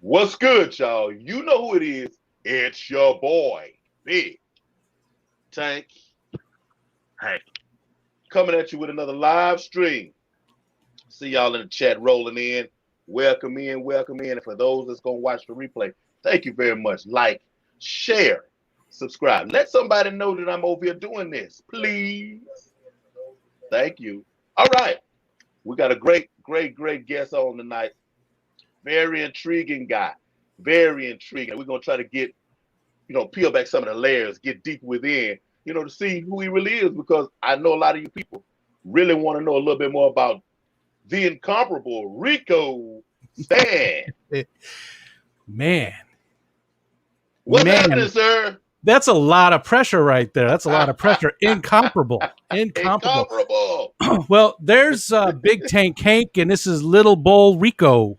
What's good, y'all? You know who it is. It's your boy, Big Tank Hank, coming at you with another live stream. See y'all in the chat rolling in. Welcome in, welcome in. And for those that's going to watch the replay, thank you very much. Like, share, subscribe. Let somebody know that I'm over here doing this, please. Thank you. All right. We got a great guest on tonight. Very intriguing guy. Very intriguing. We're going to try to get, peel back some of the layers, get deep within, to see who he really is, because I know a lot of you people really want to know a little bit more about the incomparable Riko Stan. Man. What's happening, sir? That's a lot of pressure right there. That's a lot of pressure. Incomparable. Well, there's Big Tank Hank, and this is Little Bull Riko.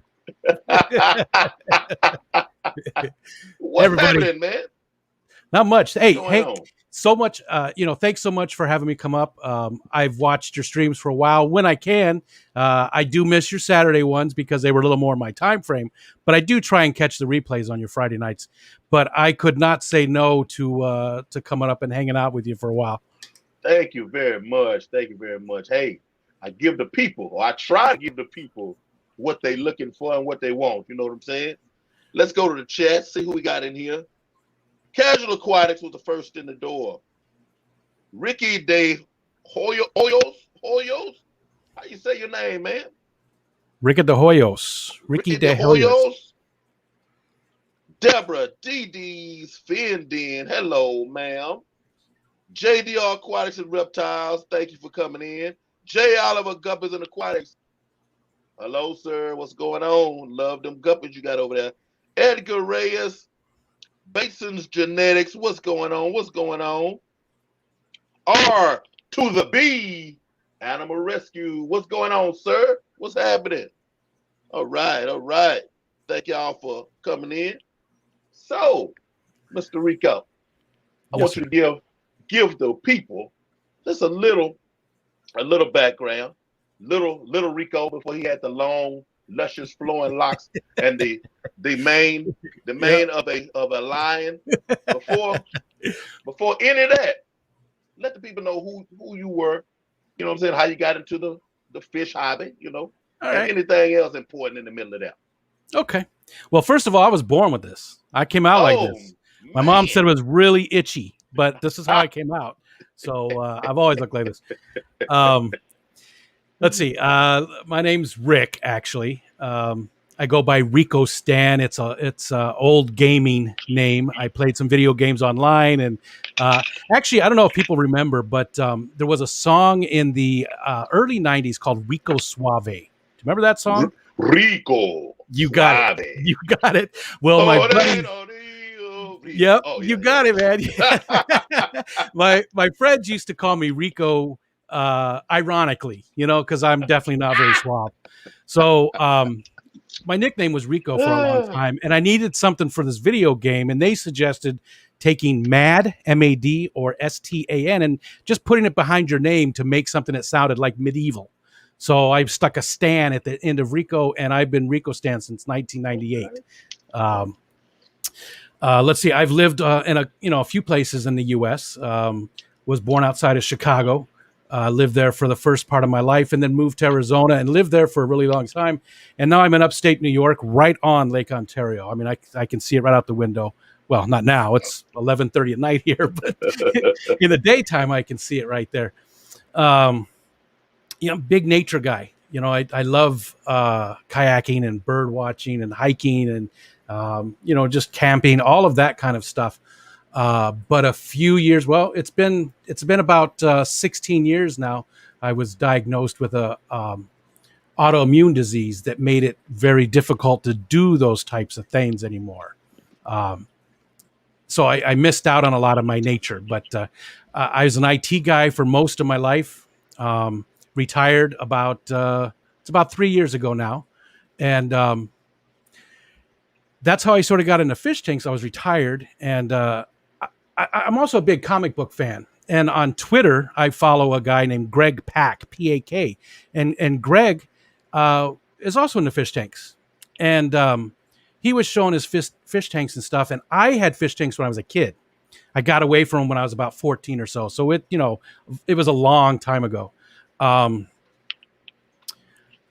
What's happening, man? Not much. Hey, Hank, so much, thanks so much for having me come up. I've watched your streams for a while when I can. I do miss your Saturday ones because they were a little more in my time frame, but I do try and catch the replays on your Friday nights. But I could not say no to coming up and hanging out with you for a while. Thank you very much. Thank you very much. Hey, I give the people, or I try to give the people what they're looking for and what they want. You know what I'm saying? Let's go to the chat, see who we got in here. Casual Aquatics was the first in the door. Ricky De Hoyos? How you say your name, man? Ricky De Hoyos. Ricky De Hoyos. Deborah DD's Fendin. Hello, ma'am. JDR Aquatics and Reptiles. Thank you for coming in. J. Oliver Guppies and Aquatics. Hello, sir. What's going on? Love them guppies you got over there. Edgar Reyes. Bason's Genetics. What's going on? What's going on? R to the B. Animal Rescue. What's going on, sir? What's happening? All right, all right. Thank y'all for coming in. So, Mr. Riko, I want you to give the people just a little background. Little Riko before he had the long, luscious, flowing locks and the mane of a lion. Before any of that, let the people know who you were. You know what I'm saying? How you got into the fish hobby, and anything else important in the middle of that. Okay. Well, first of all, I was born with this. I came out like this. My mom said it was really itchy, but this is how I came out. So I've always looked like this. Let's see. My name's Rick, actually. I go by Riko Stan. It's a old gaming name. I played some video games online, and actually, I don't know if people remember, but there was a song in the early '90s called "Riko Suave." Do you remember that song? Riko. You got it. You got it. Well, my buddy. Yep, you got it, man. My friends used to call me Riko, ironically, because I'm definitely not very suave. So my nickname was Riko for a long time, and I needed something for this video game, and they suggested taking MAD, M-A-D, or S-T-A-N, and just putting it behind your name to make something that sounded like medieval. So I've stuck a Stan at the end of Riko, and I've been Riko Stan since 1998. Let's see. I've lived in a few places in the U.S. Was born outside of Chicago. Lived there for the first part of my life, and then moved to Arizona and lived there for a really long time. And now I'm in upstate New York, right on Lake Ontario. I mean, I can see it right out the window. Well, not now. It's 11:30 at night here, but in the daytime, I can see it right there. Big nature guy. I love kayaking and bird watching and hiking and just camping, all of that kind of stuff. But a few years, it's been about 16 years now. I was diagnosed with a autoimmune disease that made it very difficult to do those types of things anymore. So I missed out on a lot of my nature. But I was an IT guy for most of my life. Retired it's about 3 years ago now, and that's how I sort of got into fish tanks. I was retired, and I'm also a big comic book fan. And on Twitter, I follow a guy named Greg Pak, P-A-K. And Greg is also into fish tanks. And he was showing his fish tanks and stuff, and I had fish tanks when I was a kid. I got away from them when I was about 14 or so. So it was a long time ago. But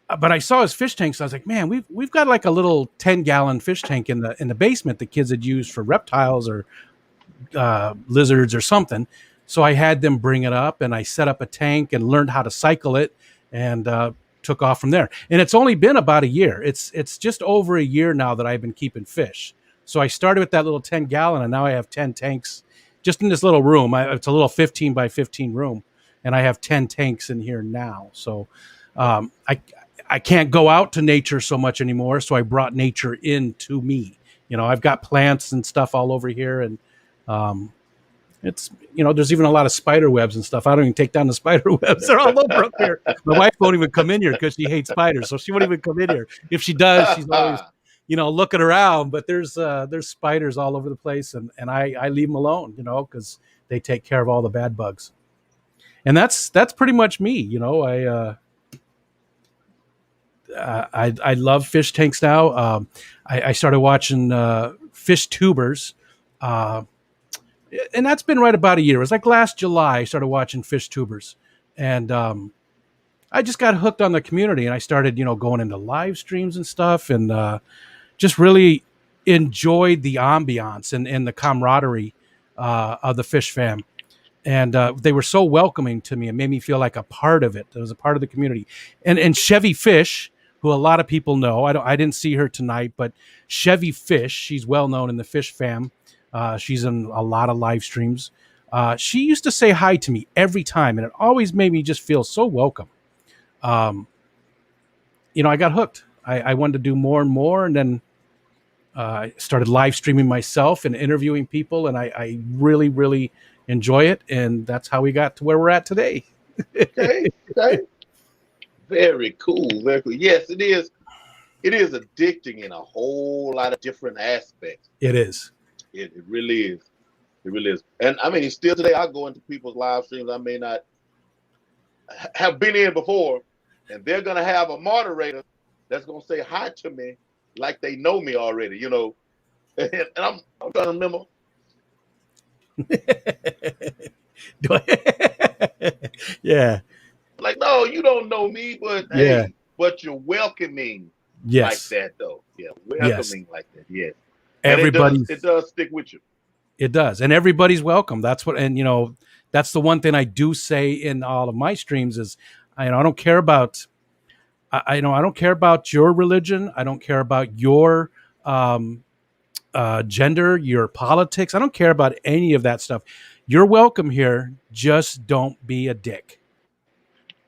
I saw his fish tanks. So I was like, man, we've got like a little 10-gallon fish tank in the basement the kids had used for reptiles or lizards or something. So I had them bring it up, and I set up a tank and learned how to cycle it, and took off from there. And it's only been about a year. It's just over a year now that I've been keeping fish. So I started with that little 10-gallon, and now I have 10 tanks just in this little room. It's a little 15 by 15 room, and I have 10 tanks in here now. So I can't go out to nature so much anymore. So I brought nature into me. I've got plants and stuff all over here, and it's, there's even a lot of spider webs and stuff. I don't even take down the spider webs. They're all over up here. My wife won't even come in here because she hates spiders. So she won't even come in here. If she does, she's always, looking around. But there's spiders all over the place. And I leave them alone, because they take care of all the bad bugs. And that's pretty much me. I love fish tanks now. I started watching fish tubers. And that's been right about a year. It was like last July I started watching fish tubers, and I just got hooked on the community, and I started, going into live streams and stuff, and just really enjoyed the ambiance and the camaraderie of the fish fam. And they were so welcoming to me. It made me feel like a part of it. I was a part of the community. And Chevy Fish, who a lot of people know, I didn't see her tonight, but Chevy Fish, she's well known in the fish fam. She's in a lot of live streams. She used to say hi to me every time, and it always made me just feel so welcome. I got hooked. I wanted to do more and more, and then I started live streaming myself and interviewing people, and I really, really enjoy it, and that's how we got to where we're at today. Okay. Very cool. Very cool. Yes, it is. It is addicting in a whole lot of different aspects. It is. It really is. It really is. And I mean, still today, I go into people's live streams I may not have been in before, and they're going to have a moderator that's going to say hi to me like they know me already, And I'm trying to remember. Yeah. Like, no, you don't know me, but yeah. Hey, but you're welcoming like that, though. Yeah, welcoming like that, yes. Everybody, it does stick with you. It does, and everybody's welcome. That's what, and that's the one thing I do say in all of my streams is, I don't care about, I don't care about your religion. I don't care about your gender, your politics. I don't care about any of that stuff. You're welcome here. Just don't be a dick.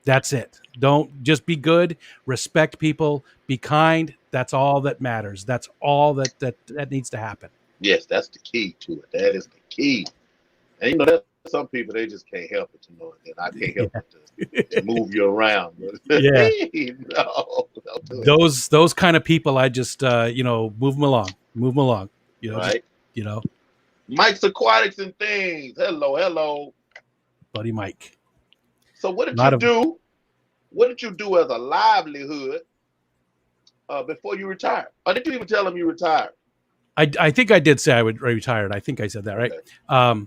That's it. Don't just be good, respect people, be kind. That's all that matters. That's all that needs to happen. Yes, that's the key to it. That is the key. And there's some people, they just can't help it, and I can't help it to move you around. Yeah. No. Those kind of people, I just move them along. Right. Just, Mike's Aquatics and Things. Hello. Buddy Mike. So what did you do? What did you do as a livelihood before you retired? Or did you even tell them you retired? I think I did say I would retire. I think I said that, right? Okay.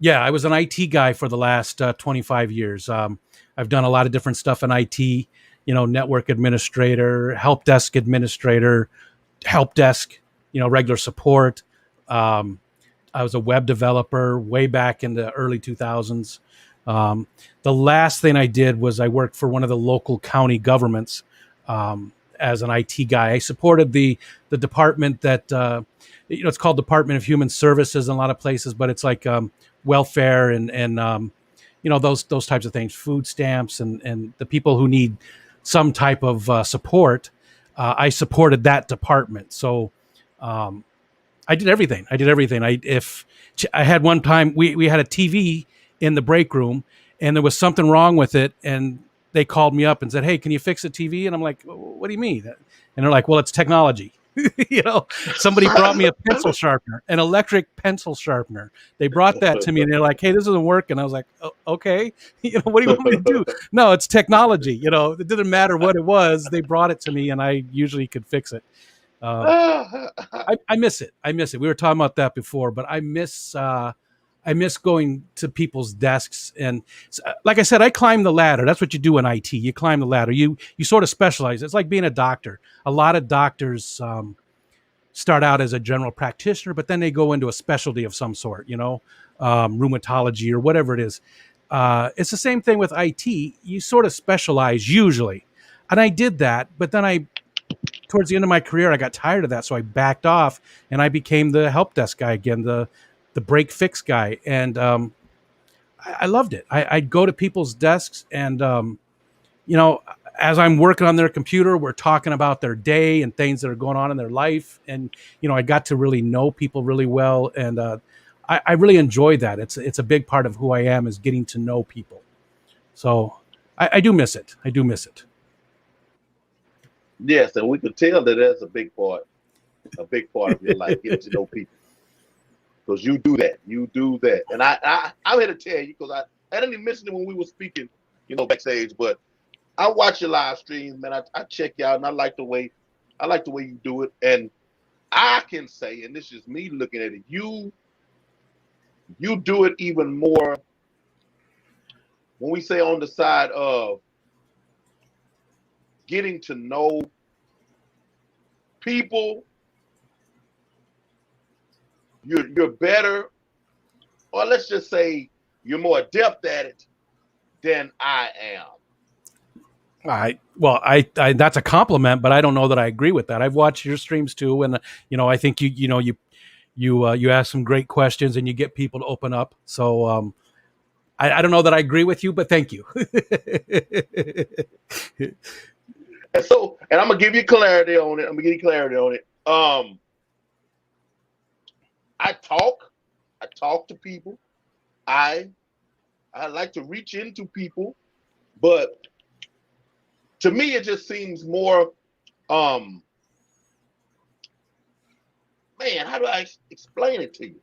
Yeah, I was an IT guy for the last 25 years. I've done a lot of different stuff in IT, network administrator, help desk administrator, regular support. I was a web developer way back in the early 2000s. The last thing I did was I worked for one of the local county governments as an IT guy. I supported the department that, it's called Department of Human Services in a lot of places, but it's like welfare and those types of things, food stamps and the people who need some type of support. I supported that department. So I did everything. I had one time, we had a TV in the break room and there was something wrong with it. And they called me up and said, "Hey, can you fix the TV?" And I'm like, "What do you mean?" And they're like, "Well, it's technology." Somebody brought me a pencil sharpener, an electric pencil sharpener. They brought that to me and they're like, "Hey, this doesn't work." And I was like, "Oh, okay. What do you want me to do?" "No, it's technology." It didn't matter what it was. They brought it to me and I usually could fix it. I miss it. I miss it. We were talking about that before, but I miss going to people's desks and, like I said, I climb the ladder. That's what you do in IT. You climb the ladder. You sort of specialize. It's like being a doctor. A lot of doctors start out as a general practitioner, but then they go into a specialty of some sort. Rheumatology or whatever it is. It's the same thing with IT. You sort of specialize usually, and I did that, but then towards the end of my career, I got tired of that, so I backed off and I became the help desk guy again, the break fix guy, and I loved it. I'd go to people's desks, and as I'm working on their computer, we're talking about their day and things that are going on in their life, and I got to really know people really well, and I really enjoy that. It's a big part of who I am, is getting to know people. So I do miss it. I do miss it. Yes, and we could tell that that's a big part of your life, getting to know people. Because you do that. And I'm here to tell you, because I didn't even mention it when we were speaking, backstage, but I watch your live streams, man. I check you out, and I like the way you do it. And I can say, and this is me looking at it, you do it even more when we say on the side of getting to know people. You're better, or let's just say you're more adept at it than I am. I that's a compliment, but I don't know that I agree with that. I've watched your streams too, and I think you ask some great questions and you get people to open up. So I don't know that I agree with you, but thank you. And I'm gonna give you clarity on it. I talk to people. I like to reach into people, but to me it just seems more man, how do I explain it to you?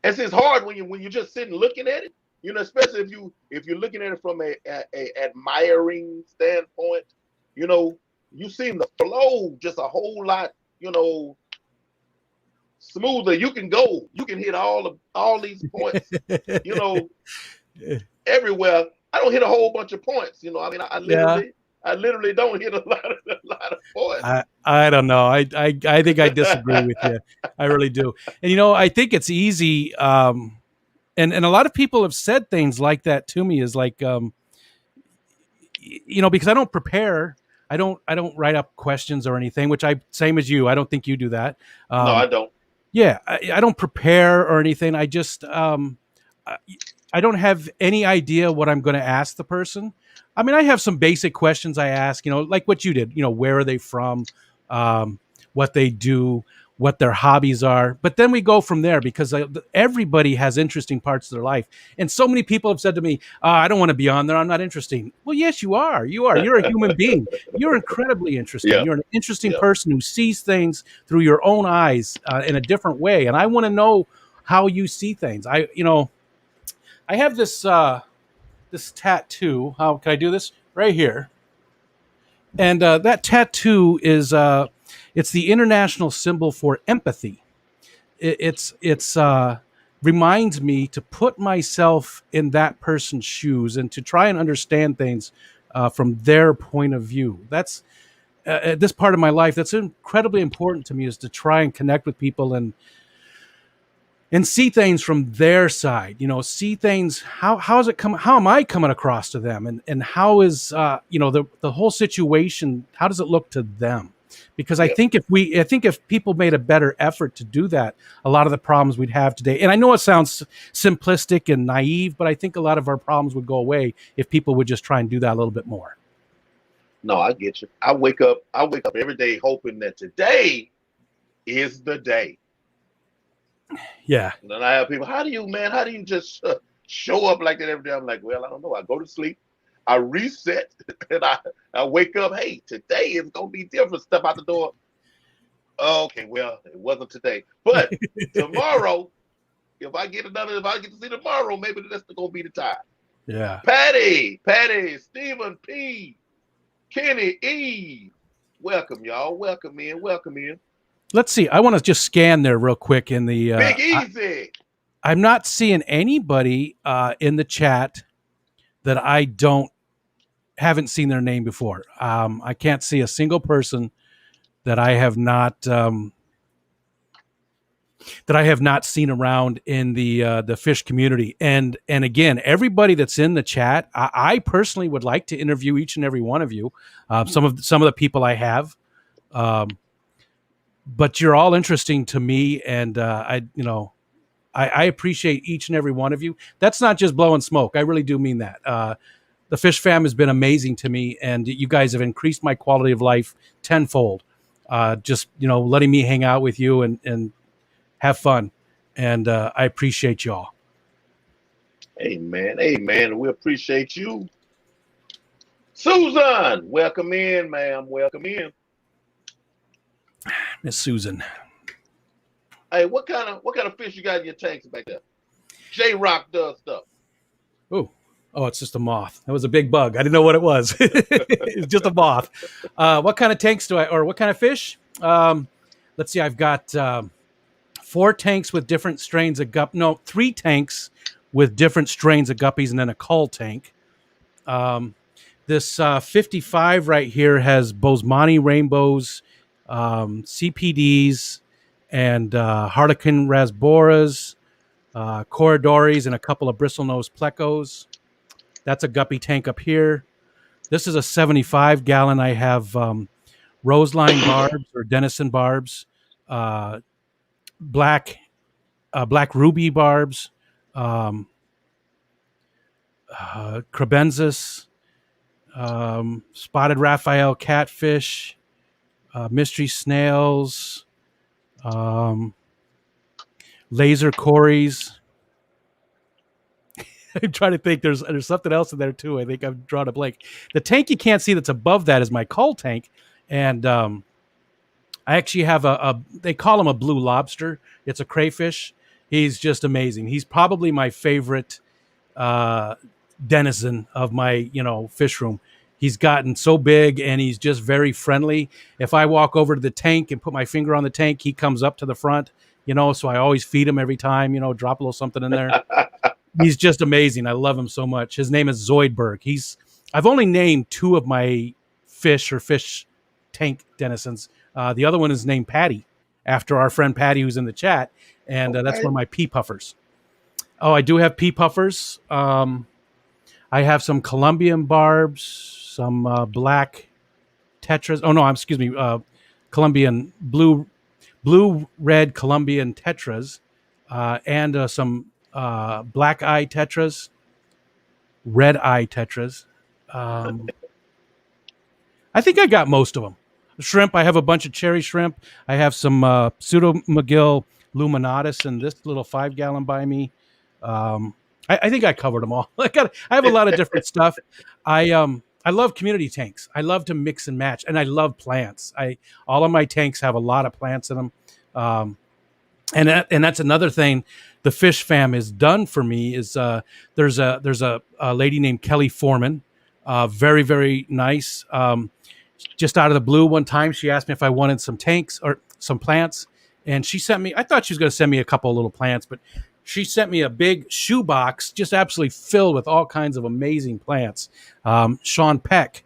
It's hard when you're just sitting looking at it, especially if you're looking at it from a admiring standpoint. You seem to flow just a whole lot, smoother. You can hit all these points, everywhere. I don't hit a whole bunch of points. I mean, I literally don't hit a lot of points. I don't know. I think I disagree with you. I really do. And I think it's easy. And a lot of people have said things like that to me, is like, because I don't prepare. I don't write up questions or anything, which same as you. I don't think you do that. No, I don't. Yeah, I don't prepare or anything. I just I don't have any idea what I'm going to ask the person. I mean, I have some basic questions I ask, like what you did. Where are they from, what they do, what their hobbies are. But then we go from there, because everybody has interesting parts of their life. And so many people have said to me, I don't want to be on there. I'm not interesting. Well, yes, you are. You're a human being. You're incredibly interesting. Yeah. You're an interesting person who sees things through your own eyes in a different way. And I want to know how you see things. I have this this tattoo. How can I do this? Right here. And that tattoo is it's the international symbol for empathy. It's reminds me to put myself in that person's shoes and to try and understand things from their point of view. That's at this part of my life, that's incredibly important to me, is to try and connect with people and see things from their side. See things, how am I coming across to them, and how is the whole situation, how does it look to them? Because I think if people made a better effort to do that, a lot of the problems we'd have today, and I know it sounds simplistic and naive, but I think a lot of our problems would go away if people would just try and do that a little bit more. No, I get you. I wake up every day hoping that today is the day. Yeah. And then I have people, how do you just show up like that every day? I'm like, well, I don't know. I go to sleep, I reset, and I wake up. Hey, today is gonna be different. Step out the door. Okay, well, it wasn't today, but tomorrow, if I get to see tomorrow, maybe that's gonna be the time. Yeah. Patty, Stephen P, Kenny E, welcome y'all. Welcome in. Let's see. I want to just scan there real quick in the. Big Easy. I'm not seeing anybody in the chat that I haven't seen their name before. I can't see a single person that I have not seen around in the fish community. And again, everybody that's in the chat, I personally would like to interview each and every one of you. Some of the people I have, but you're all interesting to me, and I appreciate each and every one of you. That's not just blowing smoke. I really do mean that. The Fish Fam has been amazing to me, and you guys have increased my quality of life tenfold. Just letting me hang out with you and have fun, and I appreciate y'all. Amen, amen. We appreciate you, Susan. Welcome in, ma'am. Welcome in, Miss Susan. Hey, what kind of fish you got in your tanks back there? J Rock does stuff. Oh, it's just a moth. That was a big bug. I didn't know what it was. It's just a moth. What kind of tanks what kind of fish? Let's see. I've got 4 tanks with different strains of gupp. No, 3 tanks with different strains of guppies, and then a cull tank. This 55 right here has Bosemani rainbows, CPDs, and Harlequin rasboras, corridores, and a couple of bristlenose plecos. That's a guppy tank up here. This is a 75-gallon. I have roseline barbs or Denison barbs, black ruby barbs, crebensis, spotted Raphael catfish, mystery snails, laser cories. I'm trying to think. There's something else in there too. I think I've drawn a blank. The tank you can't see that's above that is my cull tank, and I actually have they call him a blue lobster. It's a crayfish. He's just amazing. He's probably my favorite denizen of my fish room. He's gotten so big, and he's just very friendly. If I walk over to the tank and put my finger on the tank, he comes up to the front. So I always feed him every time. Drop a little something in there. He's just amazing. I love him so much. His name is Zoidberg. I've only named 2 of my fish tank denizens. The other one is named Patty, after our friend Patty, who's in the chat, and that's one of my pea puffers. Oh, I do have pea puffers. I have some Colombian barbs, some black tetras. Oh no, excuse me, Colombian blue red Colombian tetras, and some black eye tetras, red eye tetras. I think I got most of them. Shrimp. I have a bunch of cherry shrimp. I have some pseudo McGill luminatus in this little 5-gallon by me. I think I covered them all. I have a lot of different stuff. I love community tanks. I love to mix and match, and I love plants. All of my tanks have a lot of plants in them, and that's another thing the Fish Fam has done for me. Is there's a lady named Kelly Foreman, very very nice. Just out of the blue, one time she asked me if I wanted some tanks or some plants, and she sent me. I thought she was going to send me a couple of little plants, but she sent me a big shoebox just absolutely filled with all kinds of amazing plants. Sean Peck,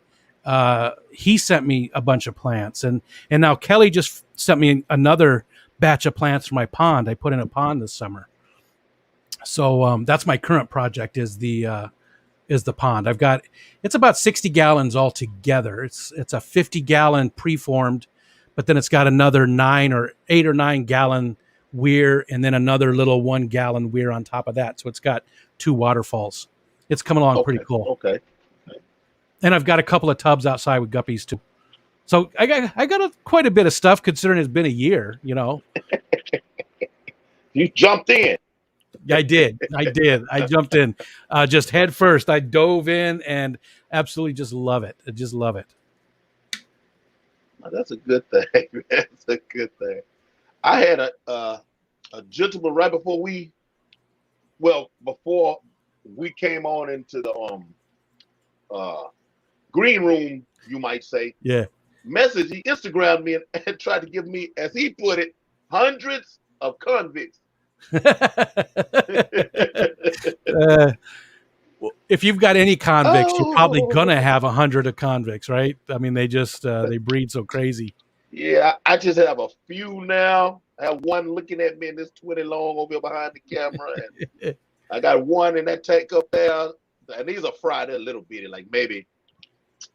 he sent me a bunch of plants, and now Kelly just sent me another batch of plants for my pond. I put in a pond this summer, so that's my current project is the pond. It's about 60 gallons altogether. It's a 50-gallon preformed, but then it's got another 8 or 9 gallon weir, and then another little 1-gallon weir on top of that. So it's got 2 waterfalls. It's coming along pretty cool. Okay. And I've got a couple of tubs outside with guppies too. So I got quite a bit of stuff considering it's been a year. You jumped in. I did. I jumped in just head first. I dove in and absolutely just love it. I just love it. That's a good thing. That's a good thing. I had a gentleman right before we came on into the green room, you might say. Yeah. he Instagrammed me and tried to give me, as he put it, hundreds of convicts. If you've got any convicts, you're probably gonna have 100 of convicts, right? I mean, they just they breed so crazy. Yeah, I just have a few now. I have one looking at me in this 20 long over here behind the camera, and I got one in that tank up there. And these are fried a little bitty, like maybe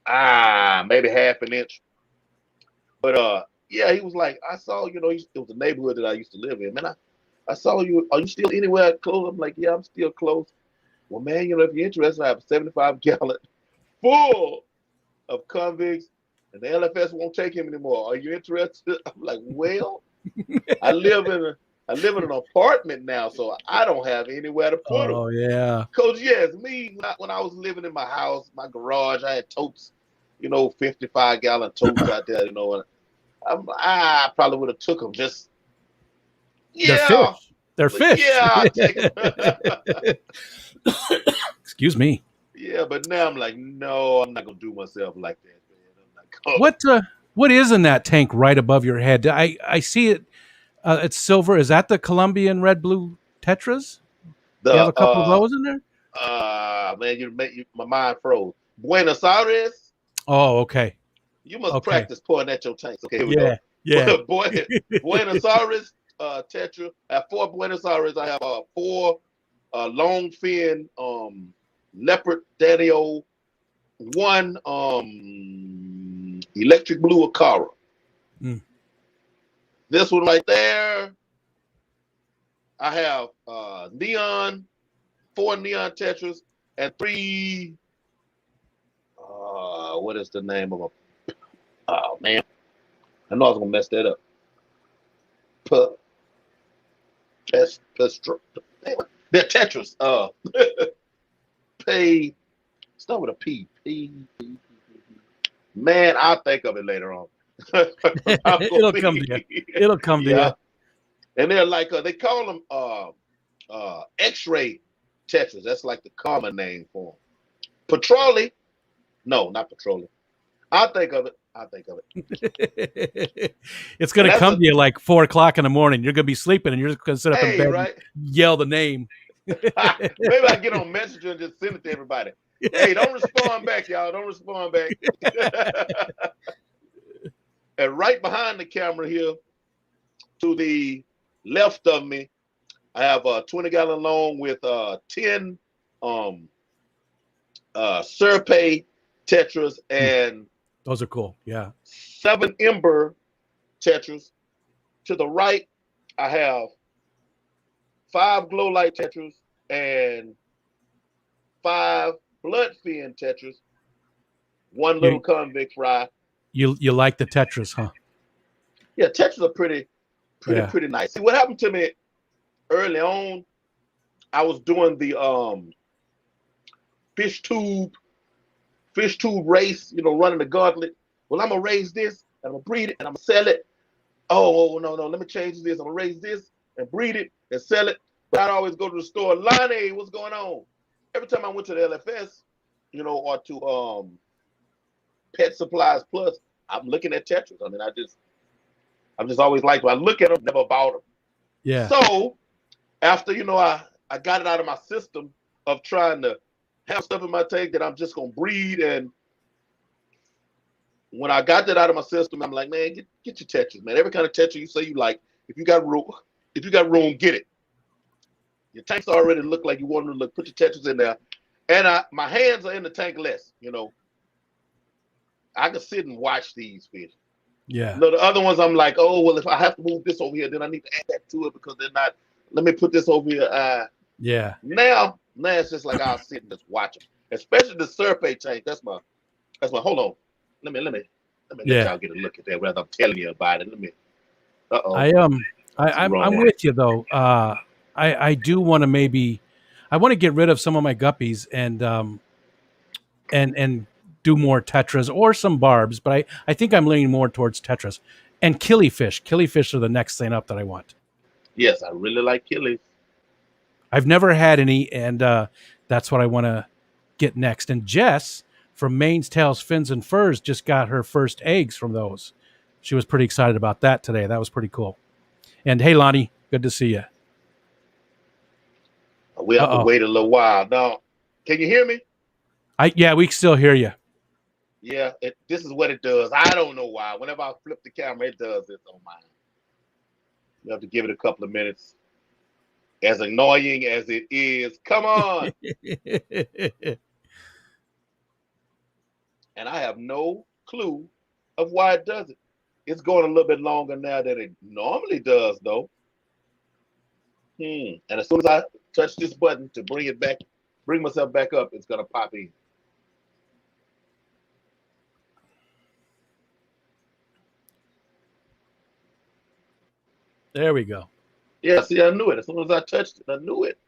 half an inch. But yeah, he was like, I saw, it was a neighborhood that I used to live in. Man, I saw you. Are you still anywhere close? I'm like, yeah, I'm still close. Well, man, if you're interested, I have a 75-gallon full of convicts, and the LFS won't take him anymore. Are you interested? I'm like, well, I live in an apartment now, so I don't have anywhere to put them. Oh yeah, Coach. Yes, me when I was living in my house, my garage, I had totes, 55-gallon totes out there. I probably would have took them. Just they're fish. Yeah, I'll take them. Excuse me. Yeah, but now I'm like, no, I'm not gonna do myself like that, man. I'm not What is in that tank right above your head? I see it. It's silver. Is that the Colombian red blue Tetras? You have a couple of those in there? Man, my mind froze. Buenos Aires. Oh, okay. You must practice pouring at your tanks. Okay, here we go. Yeah. Buenos Aires Tetra. I have 4 Buenos Aires. I have 4 long fin leopard Daniel, 1 electric blue Acara. This one right there, I have 4 neon Tetras, and 3 what is the name of them? Oh man, I know I was gonna mess that up. They're Tetras. Start with a P. Man, I'll think of it later on. It'll come to you. It'll come to you. And they're like they call them X-ray Tetras. That's like the common name for them. Petroli. No, not Petroli. I'll think of it. It's going to come to you like 4 o'clock in the morning. You're going to be sleeping and you're just going to sit up in bed and yell the name. Maybe I get on Messenger and just send it to everybody. Hey, don't respond back, y'all. Don't respond back. And right behind the camera here, to the left of me, I have a 20-gallon long with 10 Serpay Tetras, and those are cool. Yeah. 7 Ember Tetras. To the right, I have 5 Glow Light Tetras and 5 Bloodfin Tetras. 1 little convict fry. You like the Tetras, huh? Yeah, Tetras are pretty nice. See, what happened to me early on, I was doing the fish tube race, running the gauntlet. Well, I'm gonna raise this and I'm gonna breed it and I'm gonna sell it. Oh no, let me change this. I'm gonna raise this and breed it and sell it. But I'd always go to the store. Lonnie, what's going on? Every time I went to the LFS, or to Pet Supplies Plus, I'm looking at Tetras. I mean, I'm just always like, I look at them, never bought them. Yeah. So after, I got it out of my system of trying to have stuff in my tank that I'm just gonna breed, and when I got that out of my system, I'm like, man, get your Tetras, man. Every kind of Tetra you say you like, if you got room, get it. Your tanks already look like you want them to look. Put your Tetras in there, and my hands are in the tank less. I can sit and watch these fish. Yeah. The other ones, I'm like, oh well, if I have to move this over here, then I need to add that to it because they're not. Let me put this over here. Yeah. Now it's just like I'll sit and just watch them, especially the Serpay tank. That's my. Hold on. Let me let y'all get a look at that. Rather, I'm telling you about it. Let me. I'm with you though. I do want to I want to get rid of some of my guppies and do more Tetras or some barbs, but I think I'm leaning more towards Tetras and killifish. Killifish are the next thing up that I want. Yes, I really like killies. I've never had any, and that's what I want to get next. And Jess from Maine's Tails, Fins, and Furs just got her first eggs from those. She was pretty excited about that today. That was pretty cool. And hey, Lonnie, good to see you. We have to wait a little while. Now, can you hear me? Yeah, we can still hear you. Yeah, this is what it does. I don't know why. Whenever I flip the camera, it does this on mine. You have to give it a couple of minutes. As annoying as it is, come on. And I have no clue of why it does it. It's going a little bit longer now than it normally does, though. And as soon as I touch this button to bring myself back up, it's gonna pop in. There we go. Yeah, see, I knew it. As soon as I touched it, I knew it.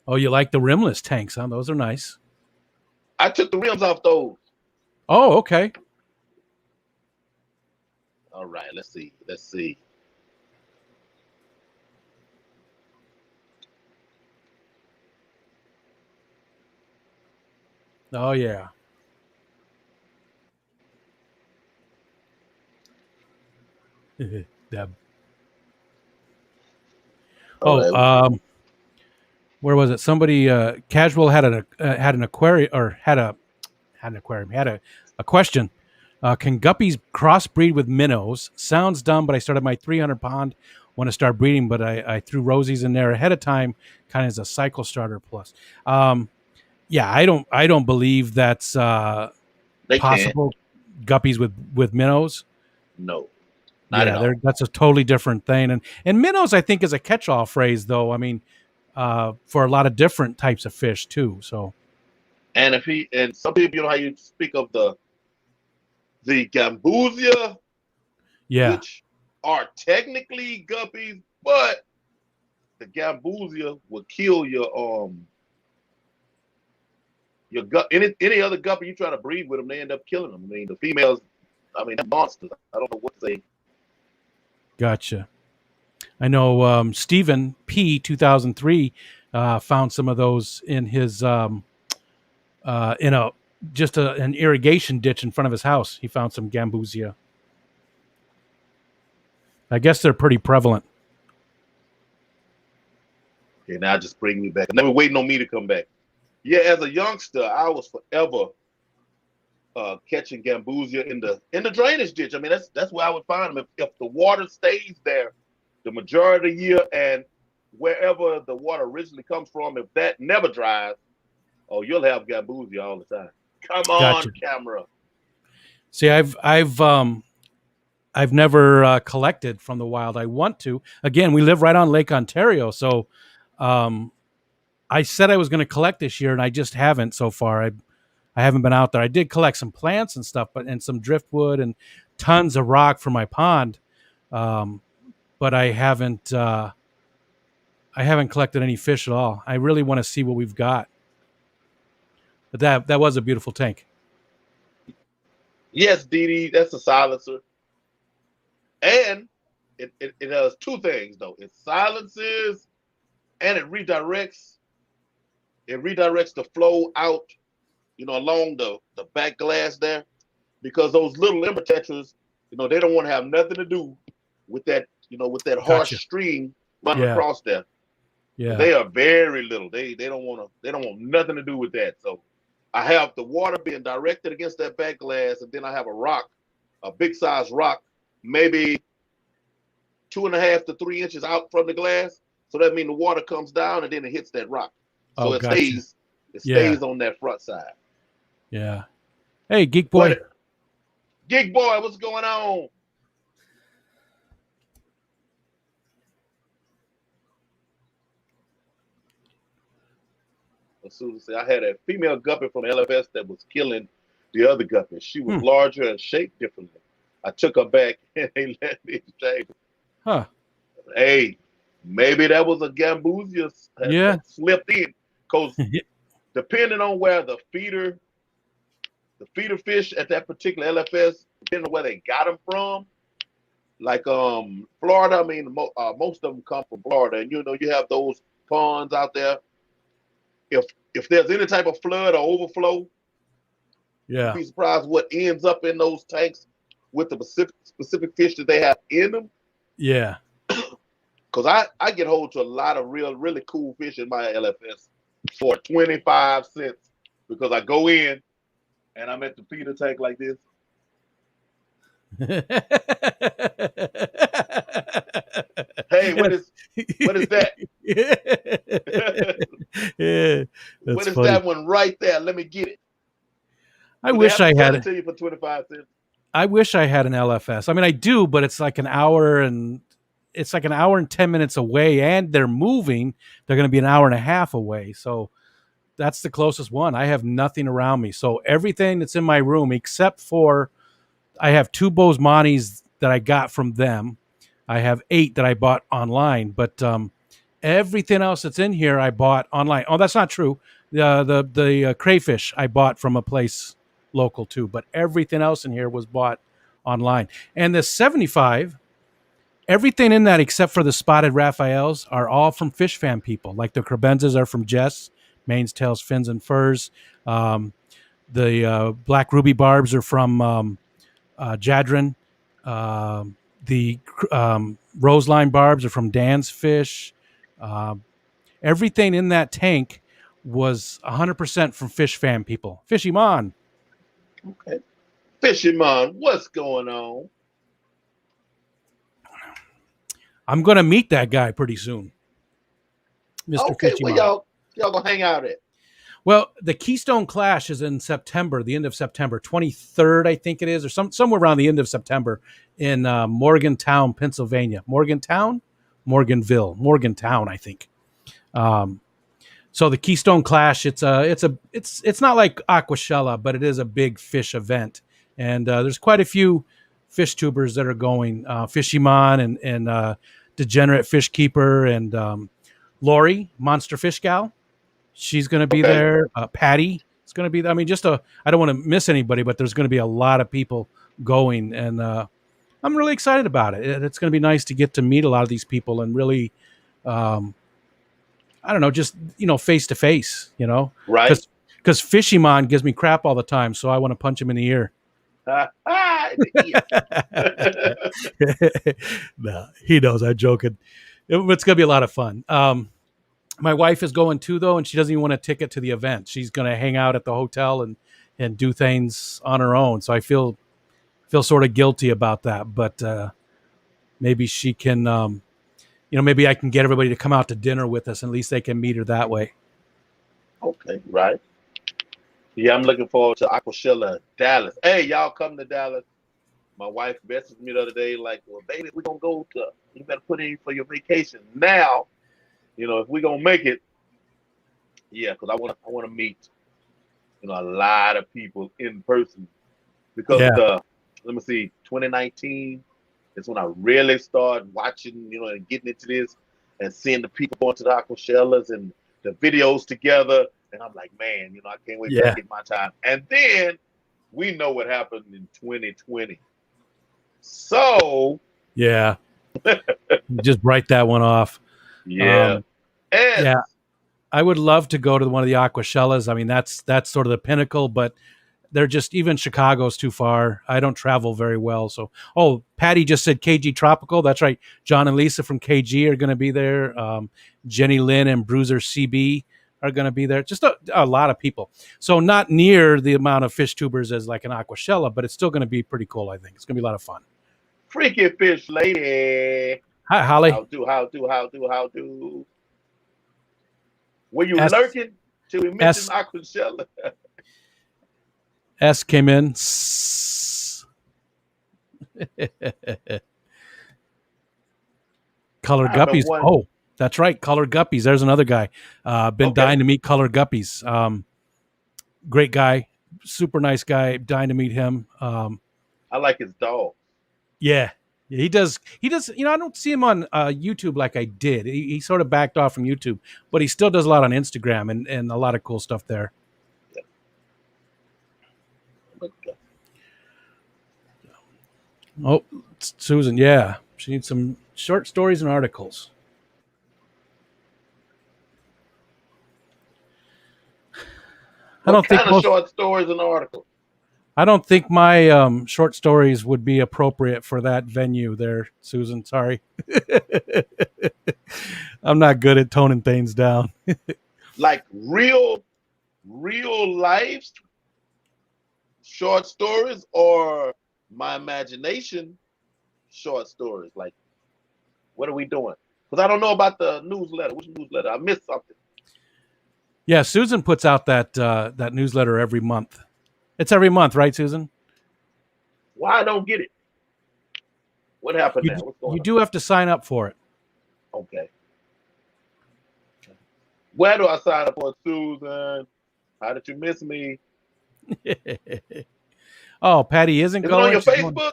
Oh, you like the rimless tanks, huh? Those are nice. I took the rims off those. Oh, okay. All right, let's see. Let's see. Oh, yeah. Where was it? Somebody casual had an aquarium or had a question. Can guppies crossbreed with minnows? Sounds dumb, but I started my 300 pond. Want to start breeding, but I threw rosies in there ahead of time, kind of as a cycle starter plus. Yeah, I don't believe that's possible. Guppies with minnows. No. Yeah, that's a totally different thing. And minnows, I think, is a catch-all phrase, though. I mean, for a lot of different types of fish too. So, and some people, you know how you speak of the gambusia, which are technically guppies, but the gambusia will kill your any other guppy you try to breed with them, they end up killing them. I mean, the females, they're monsters. I don't know what to say. Gotcha. I know Stephen P 2003 found some of those in his in an irrigation ditch in front of his house. He found some gambusia. I guess they're pretty prevalent. Okay, now just bring me back. Never waiting on me to come back. Yeah, as a youngster, I was forever catching gambusia in the drainage ditch. I mean, that's where I would find them. If the water stays there the majority of the year, and wherever the water originally comes from, if that never dries, oh, you'll have gambusia all the time. Come on, camera. See, I've never collected from the wild. I want to. Again, we live right on Lake Ontario, so I said I was going to collect this year, and I just haven't so far. I haven't been out there. I did collect some plants and stuff, and some driftwood and tons of rock for my pond, but I haven't collected any fish at all. I really want to see what we've got. But that was a beautiful tank. Yes, Dee, that's a silencer. And it does two things, though. It silences and it redirects. It redirects the flow out, along the back glass there. Because those little ember tetras, they don't want to have nothing to do with that, with that harsh stream running across there. Yeah. They are very little. They don't want nothing to do with that. So I have the water being directed against that back glass, and then I have a rock, a big size rock, maybe 2.5 to 3 inches out from the glass. So that means the water comes down and then it hits that rock. So it stays on that front side. Yeah. Hey, Geek Boy. Geek Boy, what's going on? I had a female guppy from LFS that was killing the other guppy. She was larger and shaped differently. I took her back and they let me exchange. Huh. Hey, maybe that was a gambusia that slipped in. Because depending on where the feeder fish at that particular LFS, depending on where they got them from, like Florida, most of them come from Florida. And you have those ponds out there. If there's any type of flood or overflow, You'd be surprised what ends up in those tanks with the specific fish that they have in them. Yeah. Because I get hold to a lot of really cool fish in my LFS for 25 cents because I go in and I'm at the feeder tank like this. Hey, what is that? Yeah, what is funny. that one right there? Let me get it. I wish I had it to you for 25 cents. I wish I had an LFS. I mean, I do, but it's like an hour and 10 minutes away, and they're moving. They're going to be an hour and a half away. So that's the closest one. I have nothing around me. So everything that's in my room, except for I have 2 Bozemantes that I got from them. I have 8 that I bought online, but everything else that's in here I bought online. Oh, that's not true. The crayfish I bought from a place local too, but everything else in here was bought online. And the 75, everything in that except for the spotted Raphaels are all from fish fan people. Like the crabenzas are from Jess, mains, tails, fins, and furs. The black ruby barbs are from Jadrin. The roseline barbs are from Dan's Fish. Everything in that tank was 100% from fish fan people. Fishymon. Okay. Fishymon, what's going on? I'm going to meet that guy pretty soon. Mr. Okay, Fishymon. well, y'all going to hang out at? Well, the Keystone Clash is in September, the end of September, 23rd, I think it is, or somewhere around the end of September in Morgantown, Pennsylvania. Morgantown, I think. So the Keystone Clash, it's not like Aquashella, but it is a big fish event, and there's quite a few fish tubers that are going. Fishymon and Degenerate Fish Keeper and Lori, Monster Fish Gal. She's going to be there. Patty is going to be there. I mean, I don't want to miss anybody, but there's going to be a lot of people going, and I'm really excited about it. It's going to be nice to get to meet a lot of these people and really, I don't know, just, face to face, Right. Because Fishymon gives me crap all the time, so I want to punch him in the ear. No, he knows I'm joking. It's going to be a lot of fun. My wife is going too, though, and she doesn't even want a ticket to the event. She's going to hang out at the hotel and do things on her own. So I feel sort of guilty about that, but maybe she can, maybe I can get everybody to come out to dinner with us, and at least they can meet her that way. Okay, right. Yeah, I'm looking forward to Aquashella Dallas. Hey, y'all come to Dallas. My wife messaged me the other day like, well, baby, we're going to go to, you better put in for your vacation now. If we're going to make it, yeah, because I want to meet, a lot of people in person. Because let me see, 2019 is when I really started watching, and getting into this and seeing the people going to the Aquashellas and the videos together. And I'm like, man, I can't wait to get my time. And then we know what happened in 2020. So. Yeah. Just write that one off. Yeah. Yeah. I would love to go to one of the Aquashellas. I mean, that's sort of the pinnacle, but they're just, even Chicago's too far. I don't travel very well. So, Patty just said KG Tropical. That's right. John and Lisa from KG are going to be there. Jenny Lynn and Bruiser CB are going to be there. Just a lot of people. So not near the amount of fish tubers as like an Aquashella, but it's still going to be pretty cool, I think. It's going to be a lot of fun. Freaky fish lady. Hi, Holly. How do? Were you lurking till we mentioned Aquashella? S came in. Colored guppies. Oh, that's right. Colored guppies. There's another guy. Been dying to meet colored guppies. Great guy. Super nice guy. Dying to meet him. I like his dog. Yeah. He does. I don't see him on YouTube like I did. He sort of backed off from YouTube, but he still does a lot on Instagram and a lot of cool stuff there. Oh, Susan, yeah. She needs some short stories and articles. I don't think short stories and articles. I don't think my short stories would be appropriate for that venue there, Susan. Sorry. I'm not good at toning things down. Like real life short stories or my imagination short stories? Like, what are we doing? Because I don't know about the newsletter. Which newsletter? I missed something. Yeah, Susan puts out that newsletter every month. It's every month, right, Susan? Why I don't get it? What happened now? What's going You on? do have to sign up for it. Okay. Where do I sign up for it, Susan? How did you miss me? Oh, Patty isn't Is going. it on your She's Facebook? going.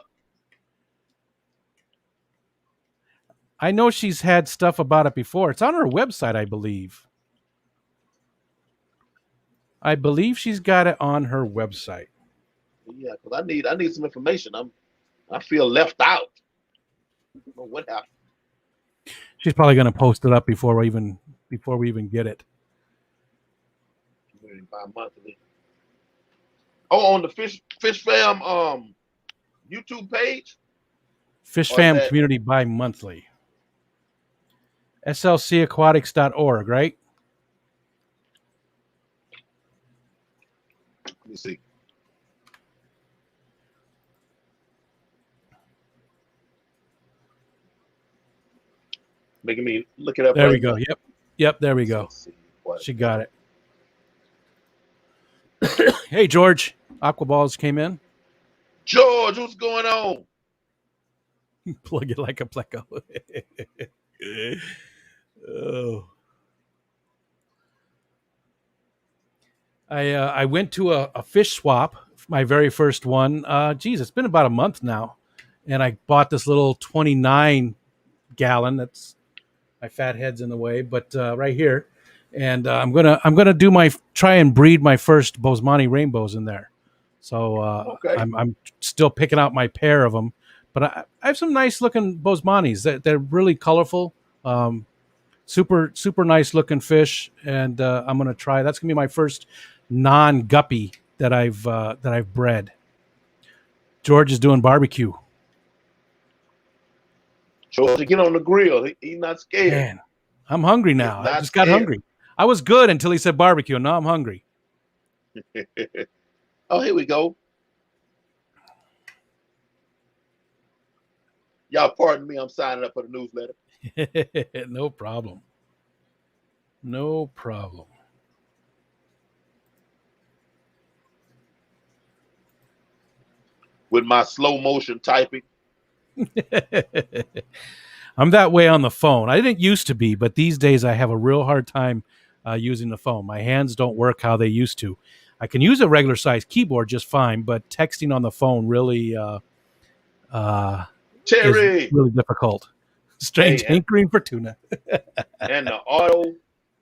I know she's had stuff about it before. It's on her website, I believe. I believe she's got it on her website. Yeah, because I need some information. I feel left out. I don't know what happened. She's probably going to post it up before we even get it. Bi-monthly. Oh, on the Fish Fam YouTube page? Fish Fam Community bi-monthly. slcaquatics.org, right? Let me see. Making me look it up. There we go. Yep. There we go. She got it. Hey, George. Aquaballs came in. George, what's going on? Plug it like a pleco. Oh. I went to a fish swap, my very first one. It's been about a month now, and I bought this little 29 gallon. That's my fat head's in the way, but right here, and I'm gonna try and breed my first Bosemani rainbows in there. So okay. I'm still picking out my pair of them, but I have some nice looking Bosemanis. They're really colorful, super nice looking fish, and I'm gonna try. That's gonna be my first non-guppy that I've bred. George is doing barbecue. George, get on the grill. He's not scared. Man, I'm hungry now. I just got hungry. I was good until he said barbecue, and now I'm hungry. Oh, here we go. Y'all pardon me. I'm signing up for the newsletter. No problem. No problem. With my slow motion typing. I'm that way on the phone. I didn't used to be, but these days I have a real hard time using the phone. My hands don't work how they used to. I can use a regular size keyboard just fine, but texting on the phone really is really difficult. Strange hankering for tuna. And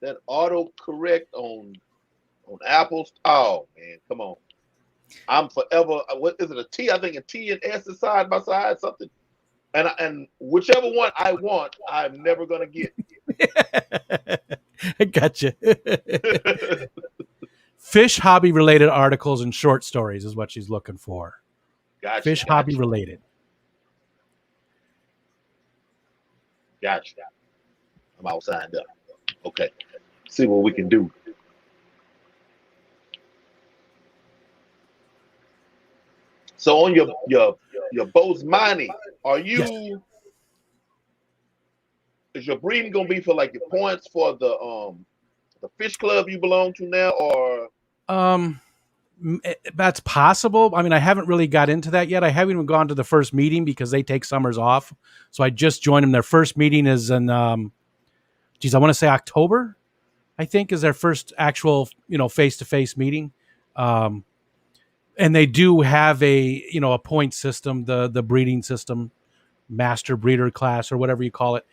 the auto correct on Apple's. Oh man, come on. I'm forever. What is it? A T? I think a T and S is side by side, something. And whichever one I want, I'm never gonna get. I gotcha. Fish hobby related articles and short stories is what she's looking for. Gotcha. Fish hobby related. Gotcha. I'm all signed up. Okay. See what we can do. So on your Bosemani, are you? Yes. Is your breeding gonna be for like your points for the fish club you belong to now, or? That's possible. I mean, I haven't really got into that yet. I haven't even gone to the first meeting because they take summers off. So I just joined them. Their first meeting is in, I want to say October, I think, is their first actual, face-to-face meeting. And they do have a point system, the breeding system, master breeder class or whatever you call it.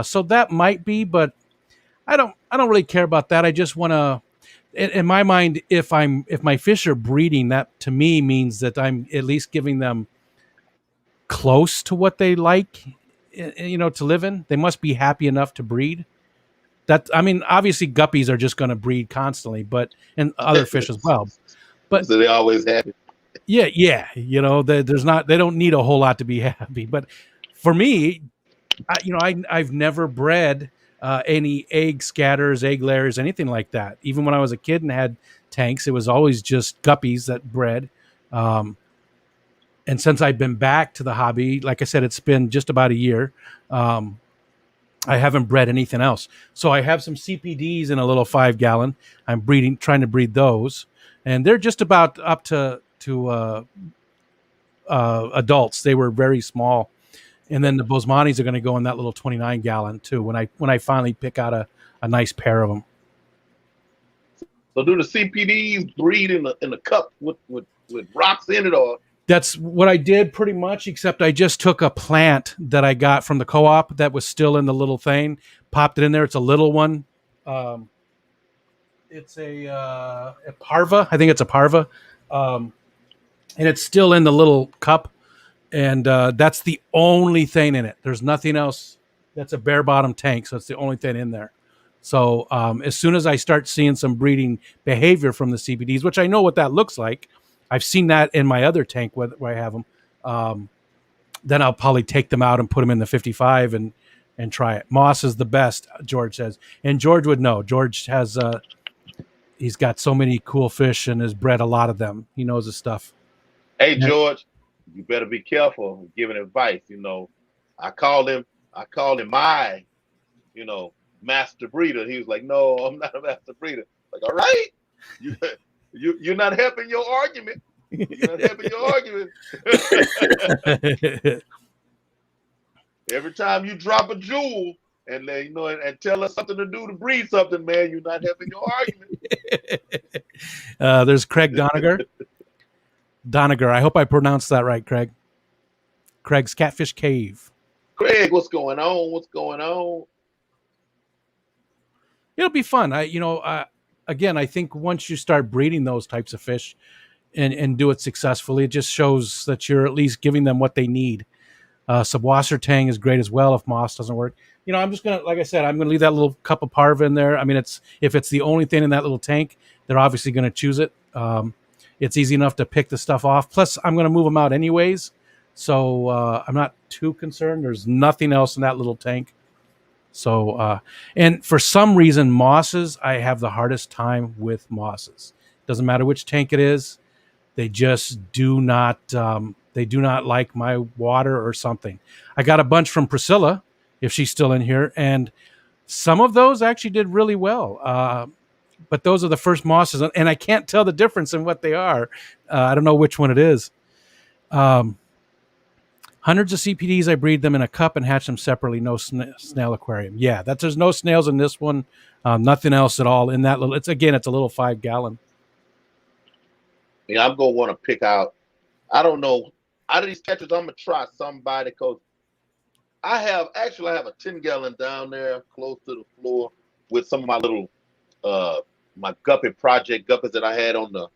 So that might be, but I don't really care about that. I just want to, in my mind, if my fish are breeding, that to me means that I'm at least giving them close to what they like, to live in. They must be happy enough to breed. That, I mean, obviously guppies are just going to breed constantly, and other fish as well. But so they always happy. Yeah. There's not. They don't need a whole lot to be happy. But for me, I've never bred any egg scatters, egg layers, anything like that. Even when I was a kid and had tanks, it was always just guppies that bred. Um, and since I've been back to the hobby, like I said, it's been just about a year. Um, I haven't bred anything else. So I have some CPDs in a little 5 gallon. I'm trying to breed those, and they're just about up to adults. They were very small, and then the Bosmanis are going to go in that little 29 gallon too. When I finally pick out a nice pair of them. So do the CPDs breed in the cup with rocks in it, or? That's what I did pretty much, except I just took a plant that I got from the co-op that was still in the little thing, popped it in there. It's a little one. It's a parva. I think it's a parva. And it's still in the little cup. And that's the only thing in it. There's nothing else. That's a bare bottom tank. So it's the only thing in there. So as soon as I start seeing some breeding behavior from the CBDs, which I know what that looks like, I've seen that in my other tank where I have them. Then I'll probably take them out and put them in the 55 and try it. Moss is the best, George says, and George would know. George has he's got so many cool fish and has bred a lot of them. He knows his stuff. Hey, George, you better be careful giving advice. I called him my, master breeder. He was like, "No, I'm not a master breeder." Like, all right, you're not helping your argument. You're not helping your argument. Every time you drop a jewel and and tell us something to do to breed something, man, you're not helping your argument. There's Craig Doniger. I hope I pronounced that right, Craig. Craig's Catfish Cave. Craig, what's going on? What's going on? It'll be fun. Again, I think once you start breeding those types of fish and do it successfully, it just shows that you're at least giving them what they need. Subwasser tang is great as well if moss doesn't work. I'm just gonna, like I said, I'm gonna leave that little cup of parva in there. I mean, if it's the only thing in that little tank, they're obviously gonna choose it. It's easy enough to pick the stuff off. Plus, I'm gonna move them out anyways, so I'm not too concerned. There's nothing else in that little tank. So, and for some reason, mosses, I have the hardest time with mosses. Doesn't matter which tank it is. They just do not, they do not like my water or something. I got a bunch from Priscilla, if she's still in here, and some of those actually did really well. But those are the first mosses, and I can't tell the difference in what they are. I don't know which one it is. Hundreds of CPDs, I breed them in a cup and hatch them separately. No snail aquarium. Yeah, there's no snails in this one. Nothing else at all in that little. It's a little 5 gallon. Yeah, I'm gonna want to pick out. I don't know. Out of these Tetras, I'm gonna try somebody because I have a 10 gallon down there close to the floor with some of my little my guppy project guppies that I had on the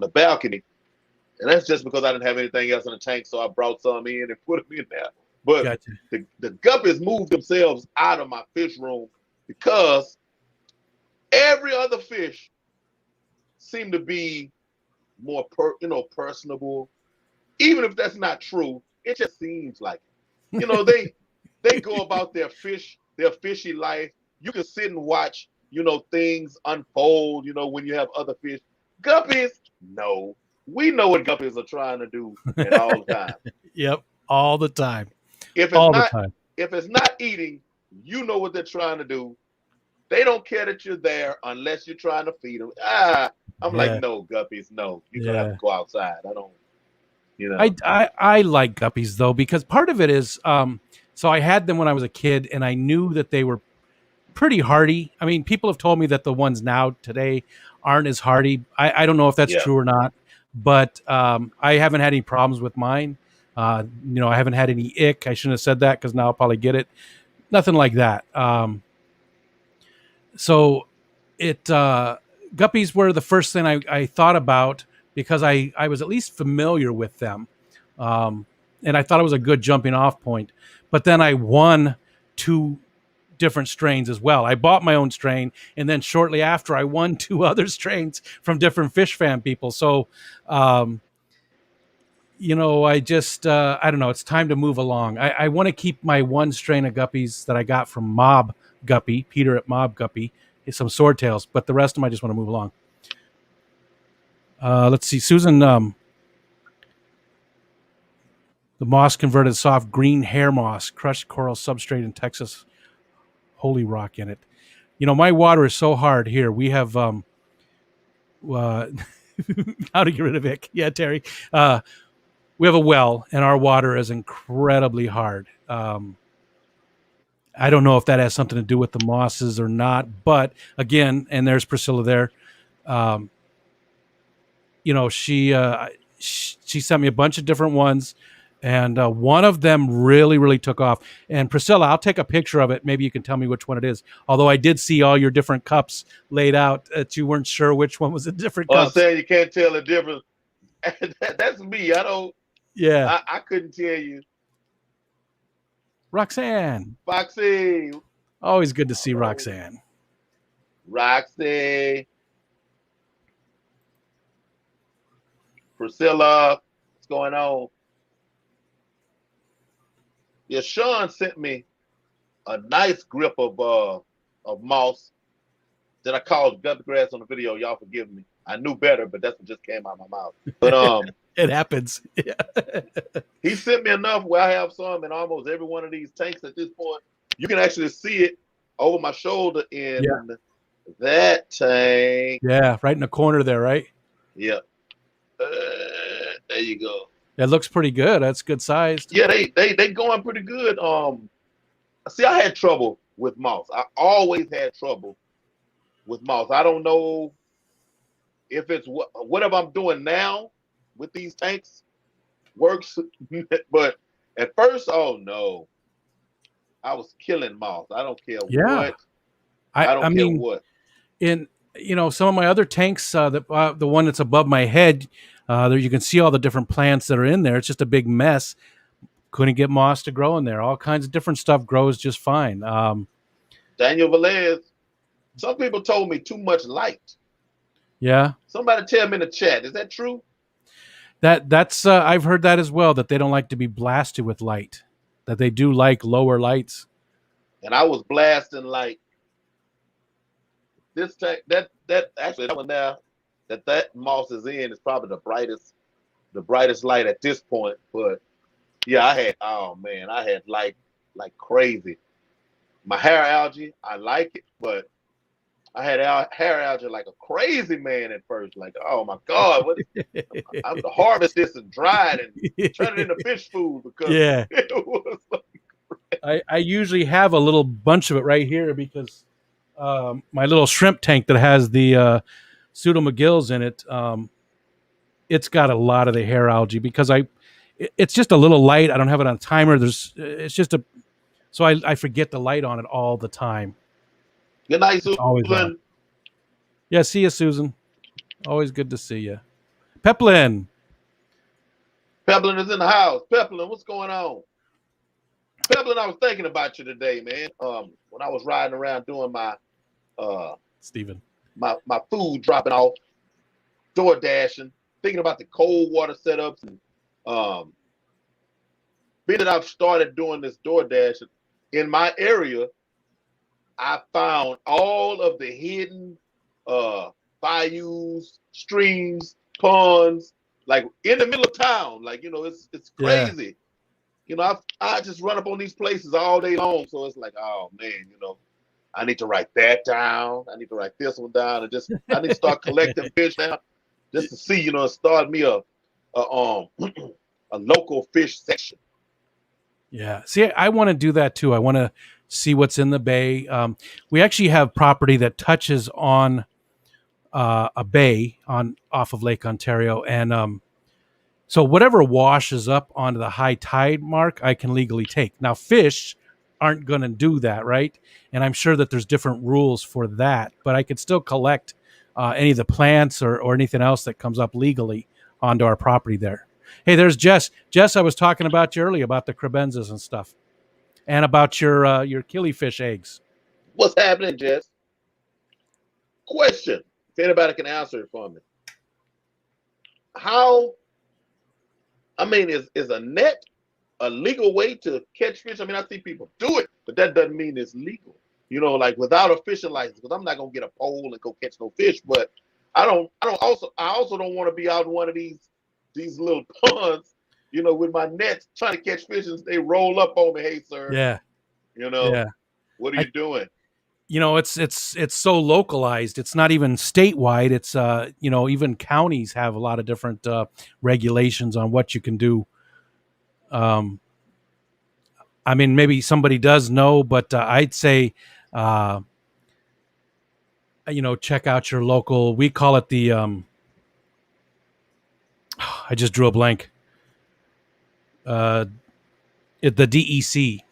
balcony. And that's just because I didn't have anything else in the tank, so I brought some in and put them in there. But gotcha. the guppies moved themselves out of my fish room because every other fish seemed to be more personable. Even if that's not true, it just seems like it. They go about their fishy life. You can sit and watch, things unfold, when you have other fish. Guppies, no. We know what guppies are trying to do at all times. Yep, all the time. If it's not eating, you know what they're trying to do. They don't care that you're there unless you're trying to feed them. I'm like, no, guppies, no. You're gonna have to go outside. I don't. I like guppies though, because part of it is so I had them when I was a kid and I knew that they were pretty hardy. I mean, people have told me that the ones now today aren't as hardy. I don't know if that's true or not, but I haven't had any problems with mine. I haven't had any ick. I shouldn't have said that because now I'll probably get it. Nothing like that. So guppies were the first thing I thought about because I was at least familiar with them. And I thought it was a good jumping off point. But then I won 2 different strains as well. I bought my own strain, and then shortly after I won 2 other strains from different fish fan people. So you know, I just, I don't know. It's time to move along. I want to keep my one strain of guppies that I got from Mob Guppy, Peter at Mob Guppy, some swordtails, but the rest of them I just want to move along. Let's see, Susan, the moss converted soft green hair moss, crushed coral substrate in Texas, holy rock in it. You know, my water is so hard here. We have, how to get rid of it. Yeah, Terry. We have a well, and our water is incredibly hard. I don't know if that has something to do with the mosses or not, but again, and there's Priscilla there. Um, you know, she sent me a bunch of different ones, and one of them really took off. And Priscilla, I'll take a picture of it. Maybe you can tell me which one it is. Although I did see all your different cups laid out, that you weren't sure which one was a different cup. I'm saying you can't tell the difference. That's me. I don't. Yeah, I couldn't tell you. Roxanne. Foxy. Always good to see Roxanne. Roxy. Priscilla. What's going on? Yeah, Sean sent me a nice grip of moss that I called guppy grass on the video. Y'all forgive me. I knew better, but that's what just came out of my mouth. But it happens. Yeah. He sent me enough where I have some in almost every one of these tanks at this point. You can actually see it over my shoulder in that tank. Yeah, right in the corner there, right? Yeah. There you go. It looks pretty good. That's good sized. Yeah, they going pretty good. See, I had trouble with moss. I always had trouble with moss. I don't know if it's whatever I'm doing now with these tanks works, but at first, oh no, I was killing moss. I don't care what. I don't care what. In some of my other tanks, the one that's above my head, there you can see all the different plants that are in there. It's just a big mess. Couldn't get moss to grow in there. All kinds of different stuff grows just fine. Daniel Velez, some people told me too much light. Yeah. Somebody tell me in the chat. Is that true? That's I've heard that as well, that they don't like to be blasted with light, that they do like lower lights. And I was blasting like this tank, that actually that one there that moss is in is probably the brightest light at this point. But yeah, I had light like crazy. My hair algae, I like it, but I had hair algae like a crazy man at first. Like, oh my God, I'm to harvest this and dry it and turn it into fish food because it was like I usually have a little bunch of it right here because my little shrimp tank that has the pseudo McGills in it, it's got a lot of the hair algae because it's just a little light. I don't have it on a timer. So I forget the light on it all the time. Good night, Susan. Always yeah, see you, Susan. Always good to see you. Peplin. Peplin is in the house. Peplin, what's going on? Peplin, I was thinking about you today, man. When I was riding around doing my Steven. My food dropping off, door dashing, thinking about the cold water setups, and being that I've started doing this door dashing in my area, I found all of the hidden bayous, streams, ponds, like in the middle of town. Like, it's crazy. Yeah. I just run up on these places all day long. So it's like, oh man, I need to write that down. I need to write this one down, and I need to start collecting fish now, just to see, start me a local fish section. Yeah. See, I want to do that too. I want to see what's in the bay. We actually have property that touches on a bay off of Lake Ontario, and so whatever washes up onto the high tide mark, I can legally take. Now, fish aren't going to do that, right? And I'm sure that there's different rules for that, but I could still collect any of the plants or anything else that comes up legally onto our property there. Hey, there's Jess. Jess, I was talking about you earlier about the crebenzas and stuff, and about your killifish eggs. What's happening, Jess? Question: if anybody can answer it for me, how I mean, is a net a legal way to catch fish? I mean, I see people do it, but that doesn't mean it's legal. You know, like without a fishing license, because I'm not gonna get a pole and go catch no fish. But I also don't want to be out in one of these little ponds, you know, with my nets trying to catch fish and they roll up on me. Hey, sir. Yeah. You know. Yeah. What are you doing? You know, it's so localized. It's not even statewide. It's you know, even counties have a lot of different regulations on what you can do. I mean, maybe somebody does know, but I'd say, you know, check out your local. We call it the. I just drew a blank. The DEC,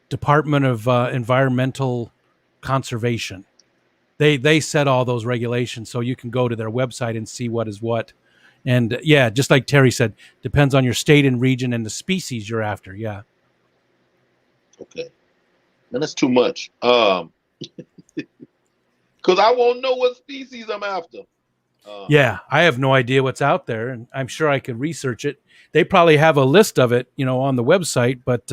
Department of Environmental Conservation. They set all those regulations, so you can go to their website and see what is what. And yeah, just like Terry said, depends on your state and region and the species you're after. Yeah. Okay. Man, that's too much. Because I won't know what species I'm after. Yeah, I have no idea what's out there, and I'm sure I could research it. They probably have a list of it, you know, on the website, but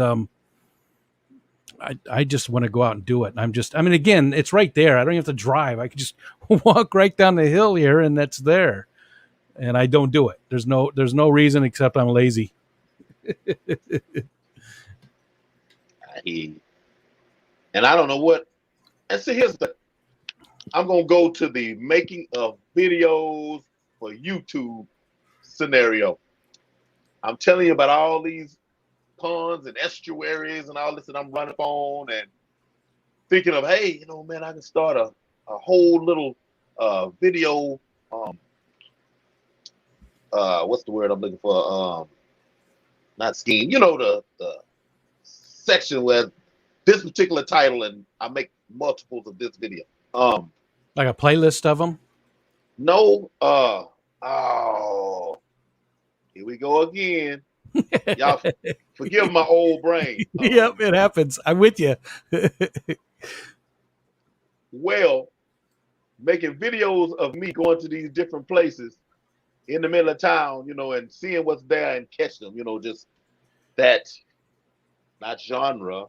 I just want to go out and do it. And I mean, again, it's right there. I don't even have to drive. I can just walk right down the hill here, and that's there. And I don't do it. There's no reason except I'm lazy. And I don't know what. And see, here's the. I'm gonna go to the making of videos for YouTube scenario. I'm telling you about all these ponds and estuaries and all this that I'm running on and thinking of, hey, you know, man, I can start a whole little video. What's the word I'm looking for? Not scheme. You know, the section where this particular title, and I make multiples of this video. Like a playlist of them? No. Here we go again. Y'all forgive my old brain. Yep, it happens. I'm with you. Well, making videos of me going to these different places in the middle of town, you know, and seeing what's there and catch them, you know, just that, not genre.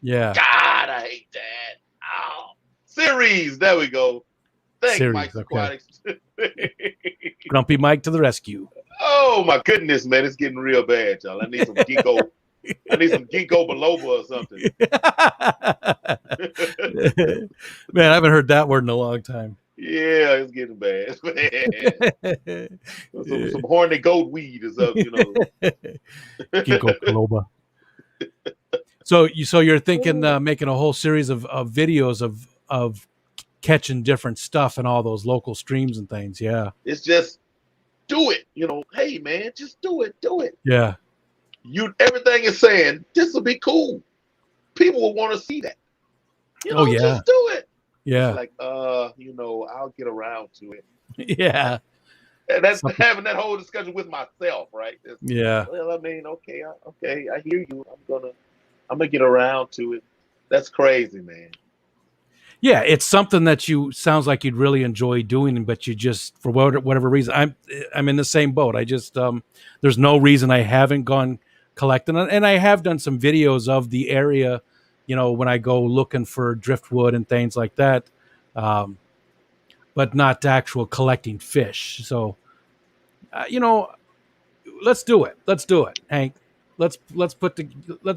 Yeah. God, I hate that. Oh, series. There we go. Thanks, Mike's Aquatics. Grumpy Mike to the rescue. Oh my goodness, man, it's getting real bad, y'all. I need some ginkgo. I need some ginkgo biloba or something. Man, I haven't heard that word in a long time. Yeah, it's getting bad. some horny goat weed or something, you know. Ginkgo biloba. So you're thinking making a whole series of videos of catching different stuff in all those local streams and things. Yeah. It's just do it. You know, hey man, just do it. Do it. Yeah. Everything is saying this will be cool. People will want to see that. You know, just do it. Yeah. It's like, you know, I'll get around to it. Yeah. And that's having that whole discussion with myself, right? Yeah. Well, I mean, okay, I hear you. I'm gonna get around to it. That's crazy, man. Yeah, it's something that sounds like you'd really enjoy doing, but you just, for whatever reason, I'm in the same boat. I just there's no reason I haven't gone collecting, and I have done some videos of the area, you know, when I go looking for driftwood and things like that, but not actual collecting fish. So, you know, let's do it. Let's do it, Hank. Let's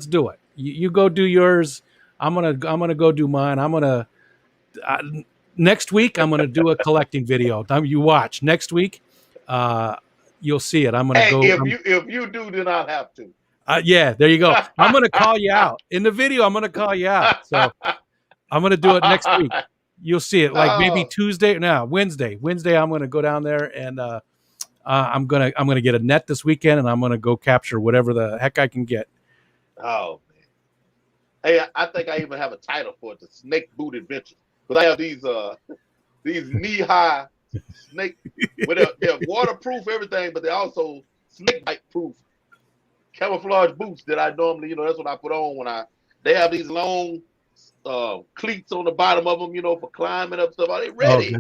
do it. You go do yours. I'm gonna go do mine. Next week I'm gonna do a collecting video. You watch next week. You'll see it. I'm gonna go. If you do, then I'll have to. Yeah, there you go. I'm gonna call you out in the video. I'm gonna call you out. So I'm gonna do it next week. You'll see it. Like maybe Wednesday. Wednesday I'm gonna go down there and I'm gonna get a net this weekend and I'm gonna go capture whatever the heck I can get. Oh man. Hey, I think I even have a title for it: the Snake Boot Adventure. But I have these knee-high snake, they're waterproof, everything, but they're also snake bite proof camouflage boots that I normally, you know, that's what I put on when they have these long cleats on the bottom of them, you know, for climbing up stuff. Are they ready?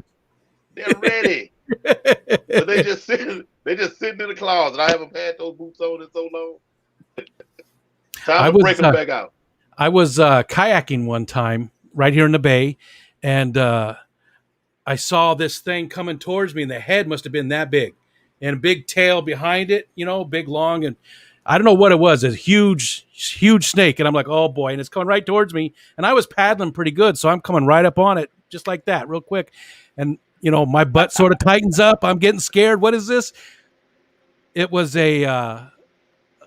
They're ready. But they just sitting in the closet. I haven't had those boots on in so long. Time to break them back out. I was kayaking one time right here in the bay, and I saw this thing coming towards me, and the head must have been that big, and a big tail behind it, big, long, and I don't know what it was. A huge snake, and I'm like, oh boy, and it's coming right towards me, and I was paddling pretty good, so I'm coming right up on it, just like that, real quick, and my butt sort of tightens up. I'm getting scared. What is this? It was a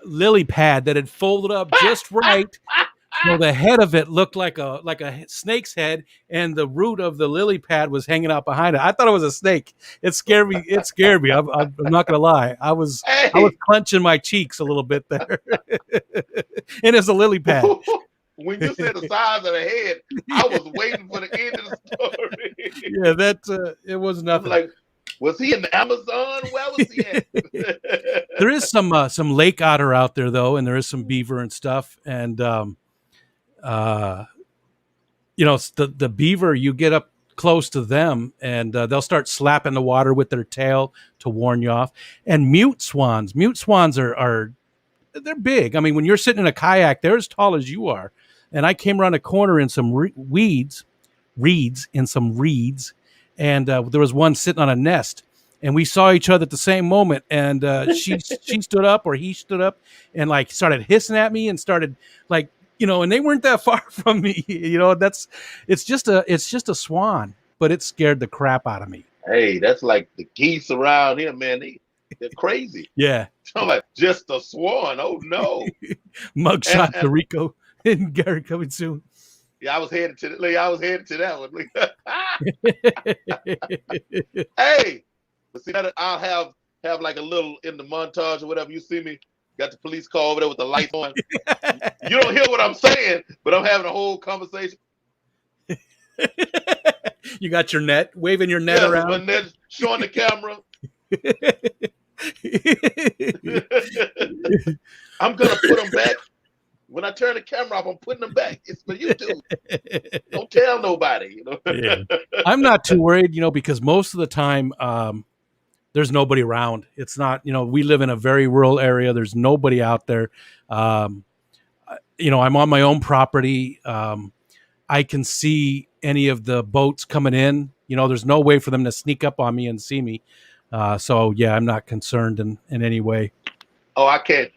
lily pad that had folded up just right. So the head of it looked like a snake's head, and the root of the lily pad was hanging out behind it. I thought it was a snake. It scared me. I'm not gonna lie. I was clenching my cheeks a little bit there, and it's a lily pad. When you said the size of the head, I was waiting for the end of the story. Yeah, it was nothing. I'm like, was he in the Amazon? Where was he at? There is some lake otter out there though, and there is some beaver and stuff, and the beaver, you get up close to them and they'll start slapping the water with their tail to warn you off. And mute swans are they're big. I mean, when you're sitting in a kayak, they're as tall as you are. And I came around a corner in some reeds, and there was one sitting on a nest, and we saw each other at the same moment. And she stood up, or he stood up, and like started hissing at me and started like, and they weren't that far from me. It's just a swan, but it scared the crap out of me. Hey, that's like the geese around here, man. They're crazy. Yeah. I'm like, just a swan. Oh no. Mugshot to Riko and Gary coming soon. Yeah, I was headed to that one. Hey, but see, I'll have like a little in the montage or whatever. You see me, got the police car over there with the lights on. You don't hear what I'm saying, but I'm having a whole conversation. You got your net, waving your net around. My net, showing the camera. I'm gonna put them back. When I turn the camera off, I'm putting them back. It's for YouTube. Don't tell nobody. Yeah. I'm not too worried, because most of the time there's nobody around. It's not, we live in a very rural area. There's nobody out there. I'm on my own property. I can see any of the boats coming in. There's no way for them to sneak up on me and see me. So yeah, I'm not concerned in any way. Oh, I can't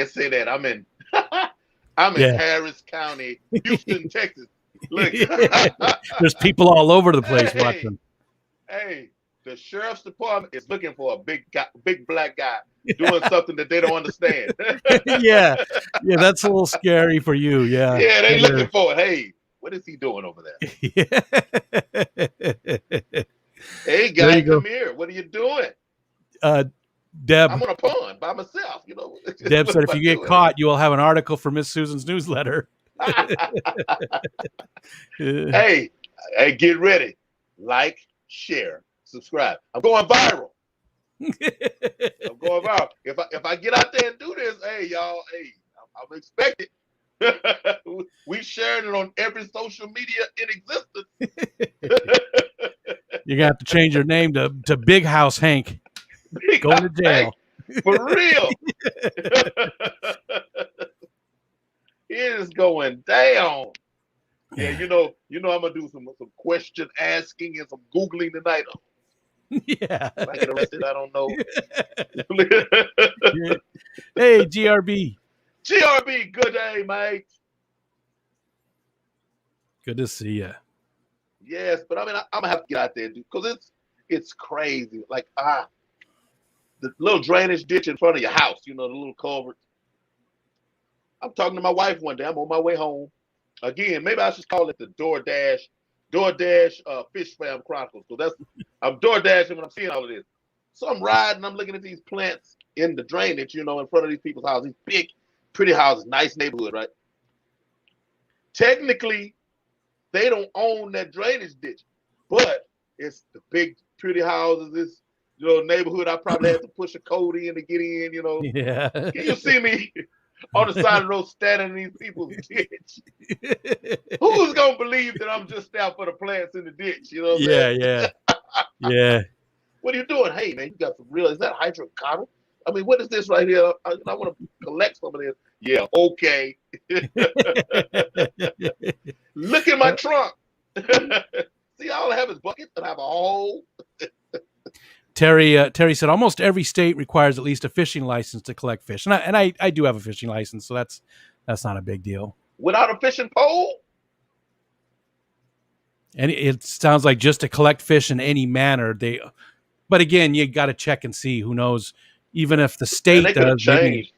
say that. I'm in Harris County, Houston, Texas. Look. There's people all over the place watching. Hey, the sheriff's department is looking for a big black guy doing something that they don't understand. Yeah, that's a little scary for you. Yeah. Yeah, they looking for it. Hey, what is he doing over there? Hey, guy, come here. What are you doing? Deb. I'm on a pond by myself. Deb said, if you get caught, you will have an article for Miss Susan's newsletter. Hey, get ready. Like, share, subscribe. I'm going viral. If I get out there and do this, hey, y'all, I'm expected. We sharing it on every social media in existence. You're gonna have to change your name to Big House Hank. Going to jail. Hank, for real. It is going down. Yeah, I'm gonna do some question asking and some Googling tonight. Yeah. If I get arrested, I don't know. Hey, GRB. GRB, good day, mate. Good to see you. Yes, but I mean, I'm gonna have to get out there, dude, because it's crazy. Like the little drainage ditch in front of your house, the little culvert. I'm talking to my wife one day. I'm on my way home. Again, maybe I should call it the DoorDash Fish Fam Chronicles. So I'm DoorDashing when I'm seeing all of this. So I'm riding. I'm looking at these plants in the drainage, in front of these people's houses. These big, pretty houses, nice neighborhood, right? Technically, they don't own that drainage ditch, but it's the big, pretty houses. This neighborhood. I probably have to push a code in to get in. Yeah. Can you see me on the side of the road standing in these people's ditch? Who's gonna believe that I'm just out for the plants in the ditch? Yeah. Yeah. What are you doing? Hey, man, you got some real, is that hydrocarbon? I mean, what is this right here? I want to collect some of this. Yeah, okay. Look in my trunk. See, all I have is buckets and I have a hole. Terry said almost every state requires at least a fishing license to collect fish, and I do have a fishing license, so that's not a big deal. Without a fishing pole? And it sounds like just to collect fish in any manner, but again, you got to check and see. Who knows? Even if the state does, maybe.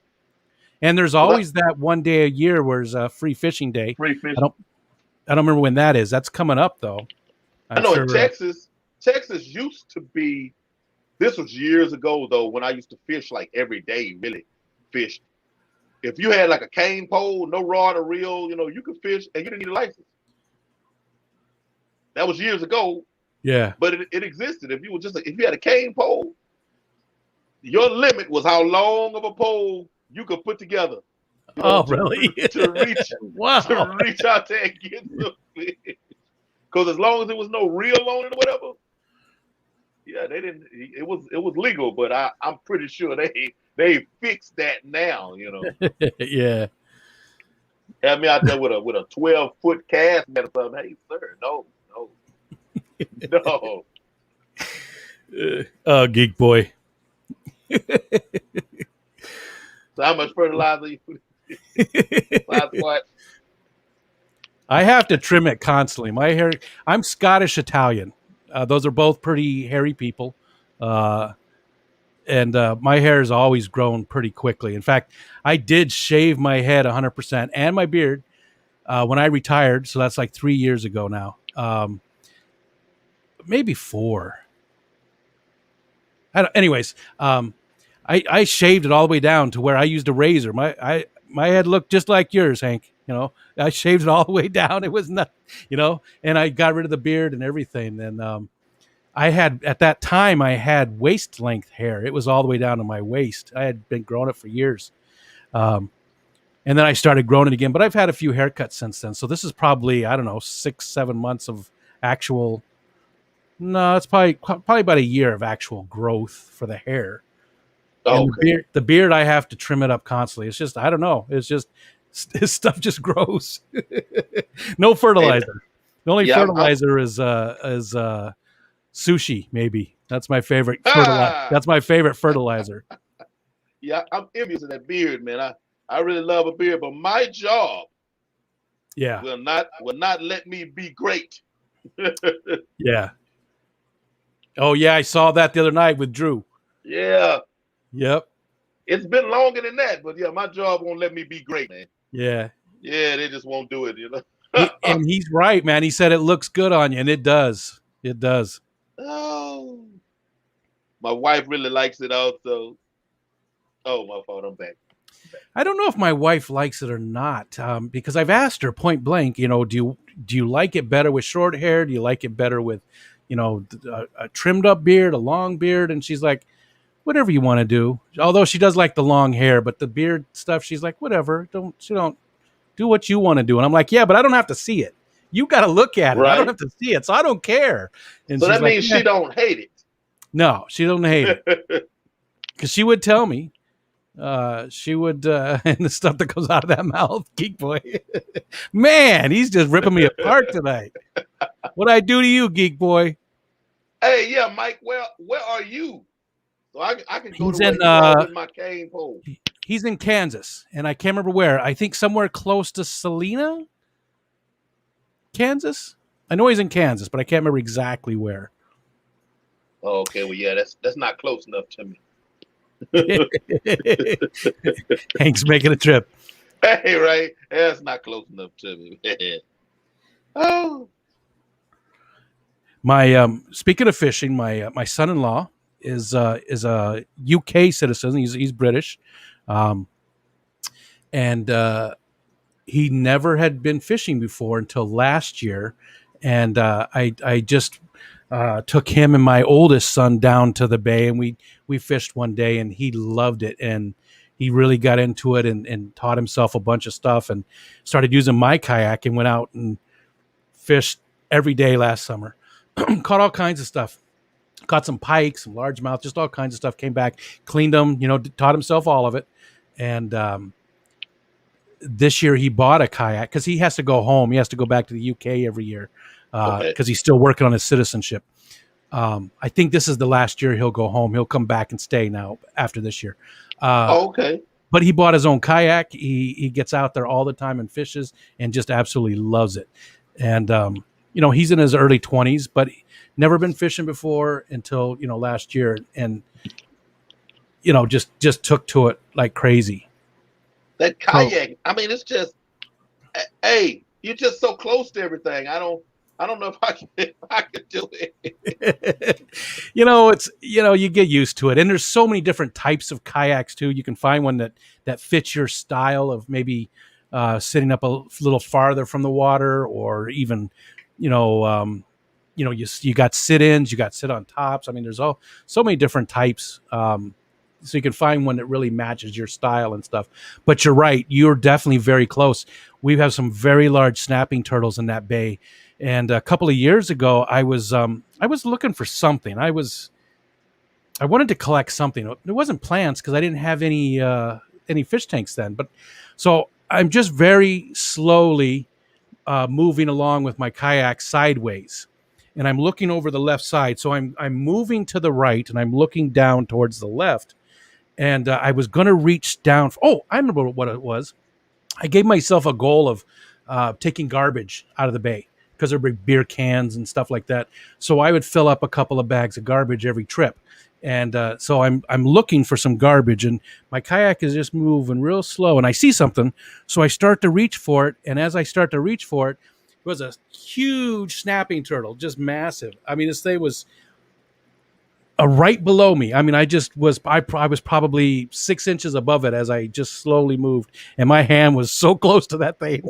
And there's always that one day a year where there's a free fishing day. Free fishing. I don't remember when that is. That's coming up though. I know in Texas used to be. This was years ago though, when I used to fish like every day. Really, fish. If you had like a cane pole, no rod or reel, you could fish and you didn't need a license. That was years ago. Yeah. But it existed. If you had a cane pole, your limit was how long of a pole you could put together. Really? To reach out there and get some fish. Because as long as there was no reel on it or whatever, yeah, they didn't. It was legal, but I'm pretty sure they fixed that now. Yeah. Have me out there with a 12-foot cast net or something. Hey, sir, no. No. Oh, geek boy. So how much fertilizer you put? What? I have to trim it constantly. My hair. I'm Scottish Italian. Those are both pretty hairy people, and my hair has always grown pretty quickly. In fact, I did shave my head 100% and my beard when I retired. So that's like 3 years ago now. Maybe 4. Anyways, I shaved it all the way down to where I used a razor. My head looked just like yours, Hank. I shaved it all the way down. It was not, and I got rid of the beard and everything. And at that time, I had waist length hair. It was all the way down to my waist. I had been growing it for years. And then I started growing it again, but I've had a few haircuts since then. So this is probably, 6-7 months of actual. No, it's probably about a year of actual growth for the hair. Oh, and the beard, I have to trim it up constantly. It's just, I don't know. It's just, his stuff just grows. No fertilizer. The only fertilizer is sushi. Maybe that's my favorite. That's my favorite fertilizer. Yeah, I'm envious of that beard, man. I really love a beard, but my job, will not let me be great. Yeah. Oh yeah, I saw that the other night with Drew. Yeah. Yep. It's been longer than that, but yeah, my job won't let me be great, man. Yeah. Yeah, they just won't do it, And he's right, man. He said it looks good on you, and it does. It does. Oh. My wife really likes it also. Oh, my fault. I'm back. I don't know if my wife likes it or not, because I've asked her point blank, do you like it better with short hair? Do you like it better with, a trimmed up beard, a long beard? And she's like, whatever you want to do. Although she does like the long hair, but the beard stuff, she's like, whatever. Don't do what you want to do. And I'm like, yeah, but I don't have to see it. You got to look at it. Right. I don't have to see it, so I don't care. And so that means she don't hate it. No, she don't hate it. Because she would tell me. She would, and the stuff that comes out of that mouth, geek boy. Man, he's just ripping me apart tonight. What'd I do to you, geek boy? Hey, yeah, Mike. Where are you? So I can go to with my cane pole. He's in Kansas, and I can't remember where. I think somewhere close to Salina, Kansas. I know he's in Kansas, but I can't remember exactly where. Oh, okay. Well, yeah, that's not close enough to me. Hank's making a trip. Hey, right? That's not close enough to me. Oh. My speaking of fishing, my son-in-law is a UK citizen. He's British, and he never had been fishing before until last year, and I just took him and my oldest son down to the bay, and we fished one day, and he loved it, and he really got into it and taught himself a bunch of stuff and started using my kayak and went out and fished every day last summer. Caught all kinds of stuff. caught some pike, some largemouth, just all kinds of stuff. Came back, cleaned them, taught himself all of it. And this year he bought a kayak because he has to go home. He has to go back to the UK every year because he's still working on his citizenship. I think this is the last year he'll go home. He'll come back and stay now after this year. But he bought his own kayak. He gets out there all the time and fishes and just absolutely loves it. And, he's in his early 20s, but never been fishing before until, last year. And, just took to it like crazy. That kayak, it's just, hey, you're just so close to everything. I don't know if I could do it. You get used to it. And there's so many different types of kayaks too. You can find one that fits your style of maybe sitting up a little farther from the water, or even, you got sit-ins, you got sit-on tops. There's so many different types. So you can find one that really matches your style and stuff. But you're right. You're definitely very close. We have some very large snapping turtles in that bay. And a couple of years ago, I was looking for something. I wanted to collect something. It wasn't plants because I didn't have any fish tanks then. But so I'm just very slowly moving along with my kayak sideways, and I'm looking over the left side. So I'm moving to the right, and I'm looking down towards the left. And I was going to reach down. I remember what it was. I gave myself a goal of taking garbage out of the bay because there were beer cans and stuff like that. So I would fill up a couple of bags of garbage every trip. And so I'm looking for some garbage, and my kayak is just moving real slow. And I see something, so I start to reach for it. And as I start to reach for it, it was a huge snapping turtle, just massive. This thing was right below me. I was probably 6 inches above it as I just slowly moved, and my hand was so close to that thing.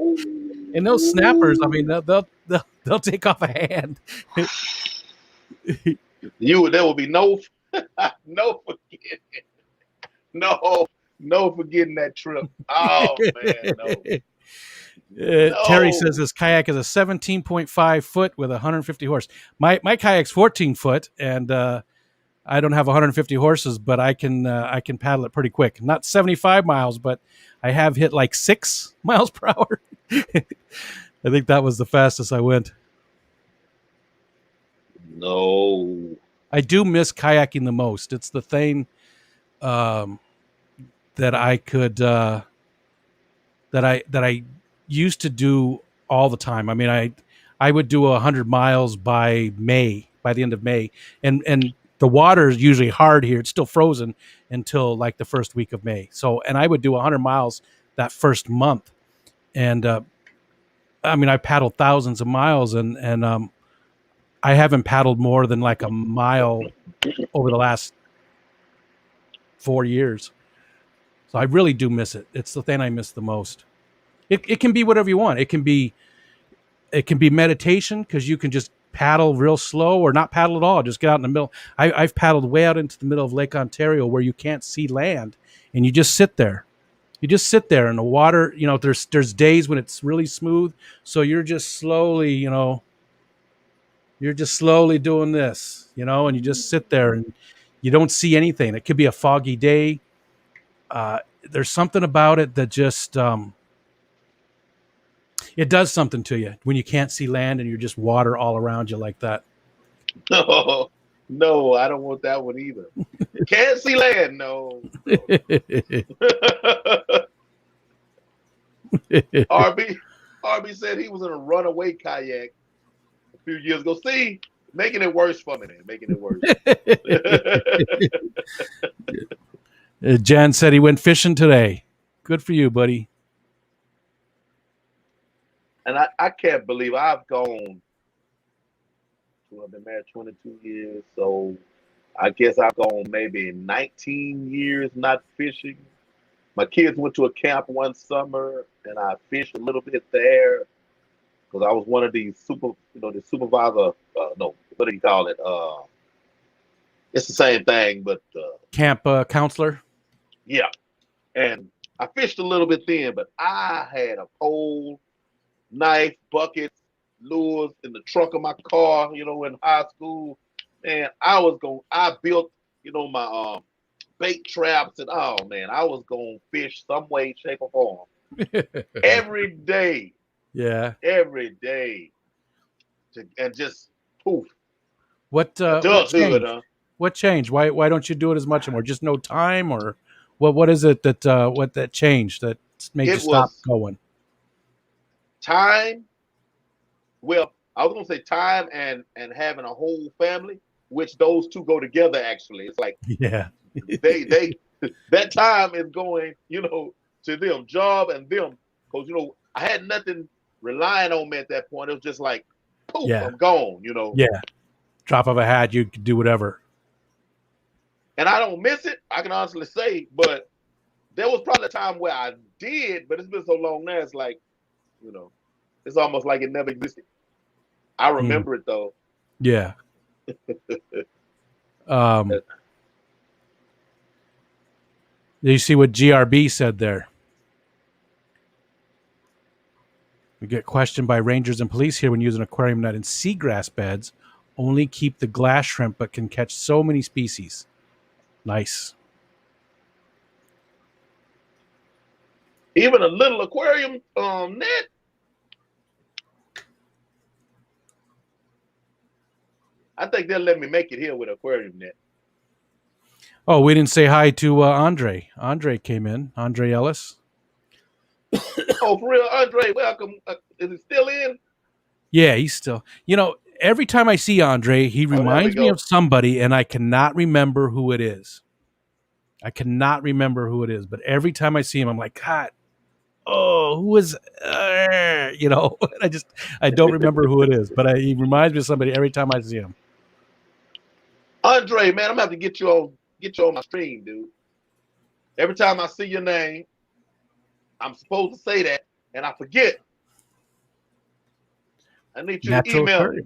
And those snappers, they'll take off a hand. There will be no forgetting. No forgetting that trip. Oh man, no. Terry says his kayak is a 17.5 foot with 150 horse. My kayak's 14 foot, and I don't have 150 horses, but I can paddle it pretty quick. Not 75 miles, but I have hit like 6 miles per hour. I think that was the fastest I went. No. I do miss kayaking the most. It's the thing that I could that I used to do all the time. I would do 100 miles by the end of May, and the water is usually hard here. It's still frozen until like the first week of May. And I would do 100 miles that first month. And I paddled thousands of miles, and I haven't paddled more than like a mile over the last 4 years. So I really do miss it. It's the thing I miss the most. It can be whatever you want. It can be meditation, because you can just paddle real slow, or not paddle at all. Just get out in the middle. I've paddled way out into the middle of Lake Ontario where you can't see land, and you just sit there. You just sit there in the water. There's days when it's really smooth, so you're just slowly, doing this, and you just sit there and you don't see anything. It could be a foggy day. There's something about it that just it does something to you when you can't see land and you're just water all around you like that. No, I don't want that one either. Can't see land, no. RB said he was in a runaway kayak a few years ago. See, making it worse for me. Making it worse. Jan said he went fishing today. Good for you, buddy. And I can't believe I've been married 22 years, so I guess I've gone maybe 19 years not fishing. My kids went to a camp one summer, and I fished a little bit there because I was one of these the supervisor. No, what do you call it? It's the same thing, but camp counselor. Yeah, and I fished a little bit then, but I had a pole, knife, buckets, lures in the trunk of my car, in high school. And I built, my bait traps and oh man, I was gonna fish some way, shape, or form. Every day. Yeah. Every day. And just poof. What Adulthood, changed? huh? What changed? Why don't you do it as much anymore? Just no time, or what is it that what that changed that made you It stop was going? time. Well, I was gonna say time and having a whole family, which those two go together actually. It's like Yeah. they that time is going, to them, job and them. Because I had nothing relying on me at that point. It was just like poof, Yeah. I'm gone, Yeah. Drop of a hat, you could do whatever. And I don't miss it, I can honestly say, but there was probably a time where I did, but it's been so long now, it's like, it's almost like it never existed. I remember it though. Yeah. You see what GRB said there? We get questioned by rangers and police here when using an aquarium net in seagrass beds. Only keep the glass shrimp, but can catch so many species. Nice. Even a little aquarium net. I think they'll let me make it here with aquarium net. Oh, we didn't say hi to Andre. Andre came in. Andre Ellis. Oh, for real, Andre, welcome. Is it still in? Yeah, he's still. Every time I see Andre, he reminds me of somebody, and I cannot remember who it is. But every time I see him, I'm like, God, who is? I don't remember who it is, but he reminds me of somebody every time I see him. Andre, man, I'm gonna have to get you on my stream, dude. Every time I see your name, I'm supposed to say that, and I forget. I need you to email me.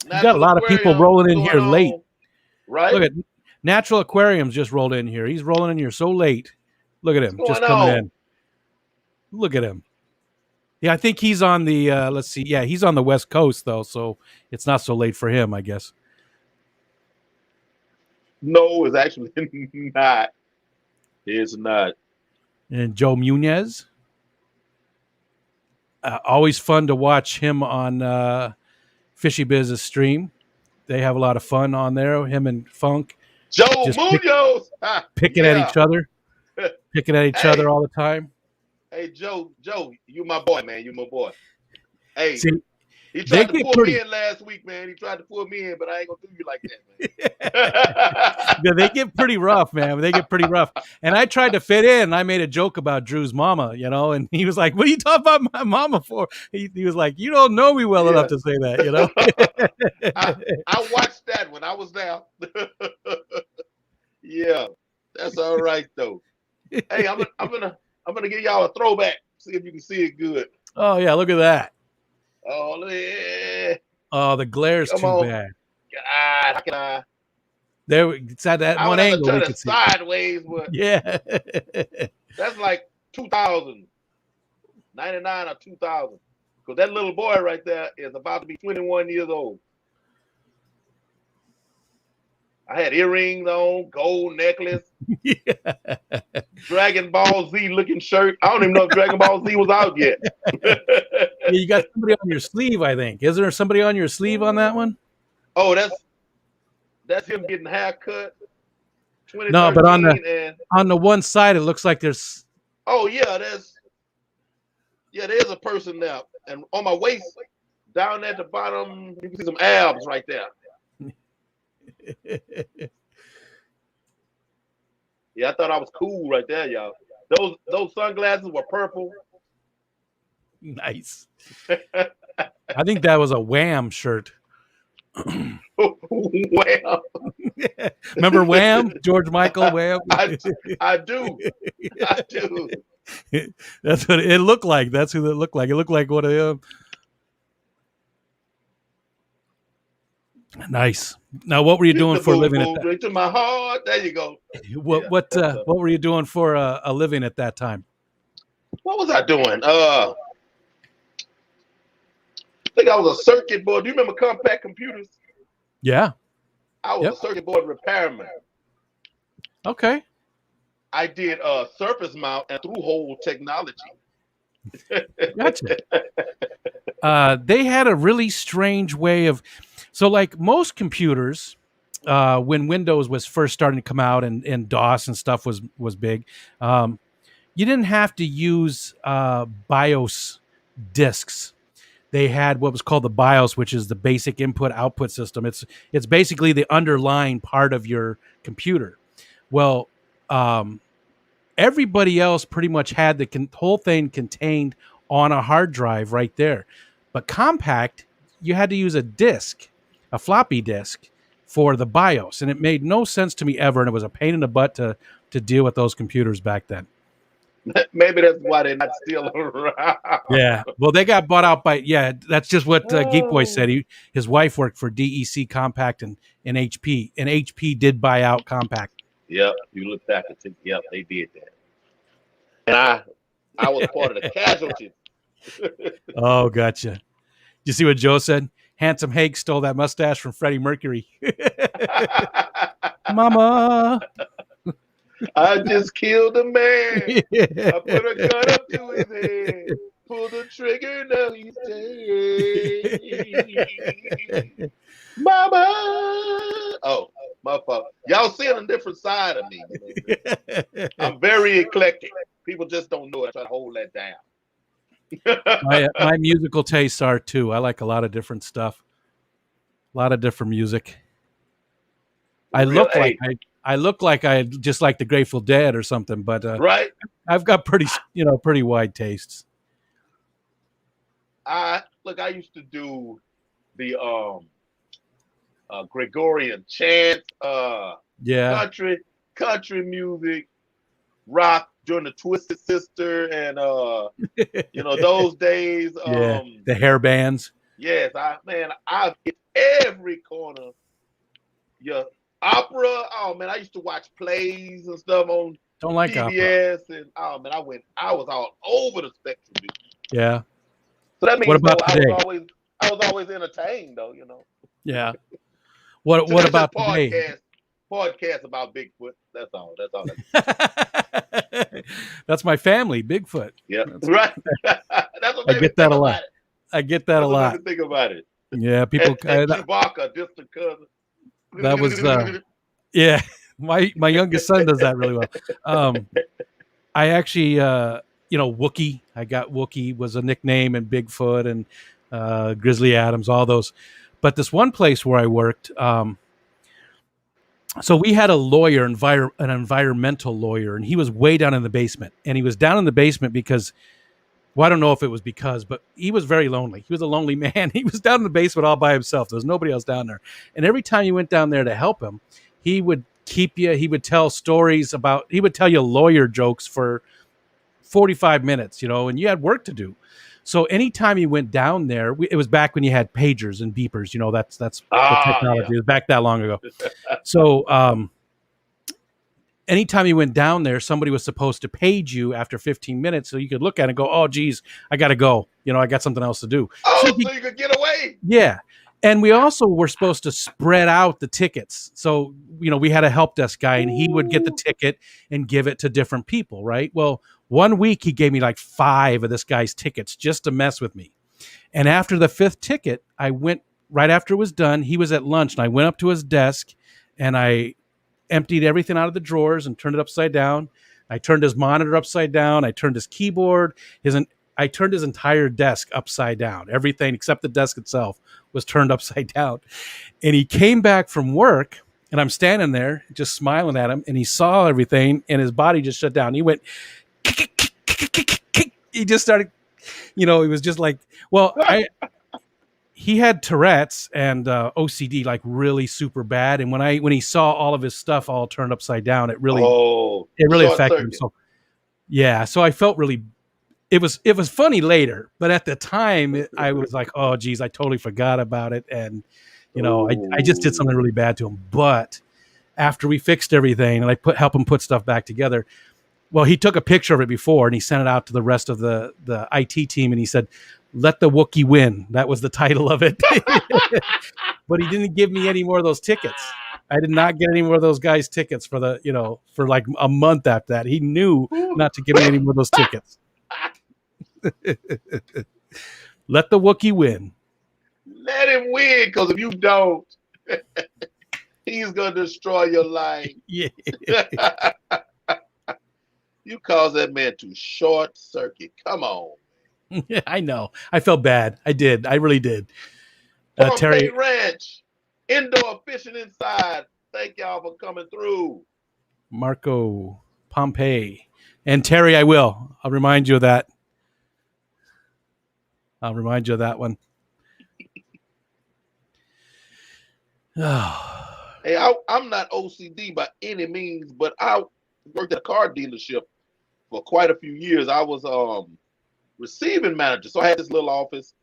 You got a lot of people rolling in here late. Right? Look at Natural Aquariums just rolled in here. He's rolling in here so late. Look at him just coming in. Look at him. Yeah, I think he's on the, let's see. Yeah, he's on the West Coast, though, so it's not so late for him, I guess. No, it's actually not. It's not. And Joe Munez. Always fun to watch him on Fishy Business stream. They have a lot of fun on there. Him and Funk. Joe Munoz. Picking at each other. Picking at each other all the time. Hey, Joe, you my boy, man. You my boy. Hey, see, he tried to pull me in last week, man. He tried to pull me in, but I ain't going to do you like that, man. Yeah, they get pretty rough, man. They get pretty rough. And I tried to fit in. I made a joke about Drew's mama, and he was like, what are you talking about my mama for? He was like, you don't know me well enough to say that, I watched that when I was there. Yeah, that's all right, though. Hey, I'm gonna give y'all a throwback. See if you can see it good. Oh yeah, look at that. Oh yeah. Oh, the glare's too bad. God, how can I? There, it's at that one angle. I turn it sideways, but yeah, that's like 2000, 99 or 2000. Because that little boy right there is about to be 21 years old. I had earrings on, gold necklace, Dragon Ball Z looking shirt. I don't even know if Dragon Ball Z was out yet. You got somebody on your sleeve, I think. Is there somebody on your sleeve on that one? Oh, that's him getting haircut. No, but on the one side, it looks like there's. Oh yeah, there's a person there, and on my waist, down at the bottom, you can see some abs right there. Yeah, I thought I was cool right there, y'all. Those sunglasses were purple. Nice. I think that was a Wham shirt. Wham. Remember Wham? George Michael Wham? I do. That's what it looked like. That's who it looked like. It looked like one of them. Nice. Now, what were you doing for a living? Straight to my heart. There you go. What were you doing for a living at that time? What was I doing? think I was a circuit board. Do you remember compact computers? Yeah. I was a circuit board repairman. Okay. I did surface mount and through hole technology. Gotcha. They had a really strange way of, so like most computers, when Windows was first starting to come out and DOS and stuff was big, you didn't have to use BIOS disks. They had what was called the BIOS, which is the basic input-output system. It's basically the underlying part of your computer. Well, everybody else pretty much had the whole thing contained on a hard drive right there. But compact, you had to use a disk, a floppy disk, for the BIOS. And it made no sense to me ever, and it was a pain in the butt to deal with those computers back then. Maybe that's why they're not still around. Yeah. Well, they got bought out by, that's just what Geek Boy said. His wife worked for DEC Compact and HP, and HP did buy out Compact. Yep. You look back and think, yep, they did that. And I was part of the casualties. Oh, gotcha. You see what Joe said? Handsome Hank stole that mustache from Freddie Mercury. Mama. I just killed a man. I put a gun up to his head. Pull the trigger, now he's dead. Mama. Oh, my fault. Y'all seeing a different side of me. You know? I'm very eclectic. People just don't know it. I try to hold that down. My musical tastes are too. I like a lot of different stuff. A lot of different music. I look like I just like the Grateful Dead or something, but right. I've got pretty wide tastes. I used to do the Gregorian chants, country music, rock during the Twisted Sister, and those days. The hair bands. Yes, I hit every corner. Yeah, opera. Oh man, I used to watch plays and stuff on PBS, opera. And I was all over the spectrum. Yeah. So that means what about today? I was always entertained, though. Yeah. What about today? Podcast about Bigfoot. That's all. That's my family, Bigfoot. Yeah, right. That's what I get that a lot. I get that a lot. Think about it. Yeah, people. And Chewbacca, distant cousin. That was yeah. My youngest son does that really well. I actually, Wookie. I got Wookie was a nickname, and Bigfoot and Grizzly Adams, all those. But this one place where I worked, so we had a lawyer, an environmental lawyer, and he was way down in the basement. And he was down in the basement because, well, I don't know if it was because, but he was very lonely. He was a lonely man. He was down in the basement all by himself. There was nobody else down there. And every time you went down there to help him, he would keep you. He would tell stories he would tell you lawyer jokes for 45 minutes, and you had work to do. So anytime you went down there, it was back when you had pagers and beepers. That's the technology. Yeah. It was back that long ago. So anytime you went down there, somebody was supposed to page you after 15 minutes so you could look at it and go, oh, geez, I got to go. I got something else to do. Oh, so you could get away. Yeah. And we also were supposed to spread out the tickets. So, we had a help desk guy, and he would get the ticket and give it to different people, right? Well, one week he gave me like 5 of this guy's tickets just to mess with me. And after the 5th ticket, I went right after it was done. He was at lunch, and I went up to his desk, and I emptied everything out of the drawers and turned it upside down. I turned his monitor upside down. I turned his keyboard. I turned his entire desk upside down. Everything except the desk itself was turned upside down. And he came back from work, and I'm standing there just smiling at him, and he saw everything, and his body just shut down. He went, he just started, he was just like, well, he had Tourette's and OCD, like really super bad. And when he saw all of his stuff all turned upside down, it really affected him. So yeah, so I felt really. It was funny later, but at the time I was like, oh geez, I totally forgot about it, and I just did something really bad to him. But after we fixed everything and I helped him put stuff back together, well, he took a picture of it before and he sent it out to the rest of the IT team, and he said, Let the Wookiee Win. That was the title of it. But he didn't give me any more of those tickets. I did not get any more of those guys' tickets for for like a month after that. He knew not to give me any more of those tickets. Let the Wookiee win. Let him win, because if you don't, he's going to destroy your life. Yeah. You cause that man to short circuit. Come on. I know. I felt bad. I did. I really did. Terry Ranch, indoor fishing inside. Thank y'all for coming through. Marco Pompey. And Terry, I will. I'll remind you of that. I'll remind you of that one. Hey, I'm not OCD by any means, but I worked at a car dealership for quite a few years. I was receiving manager, so I had this little office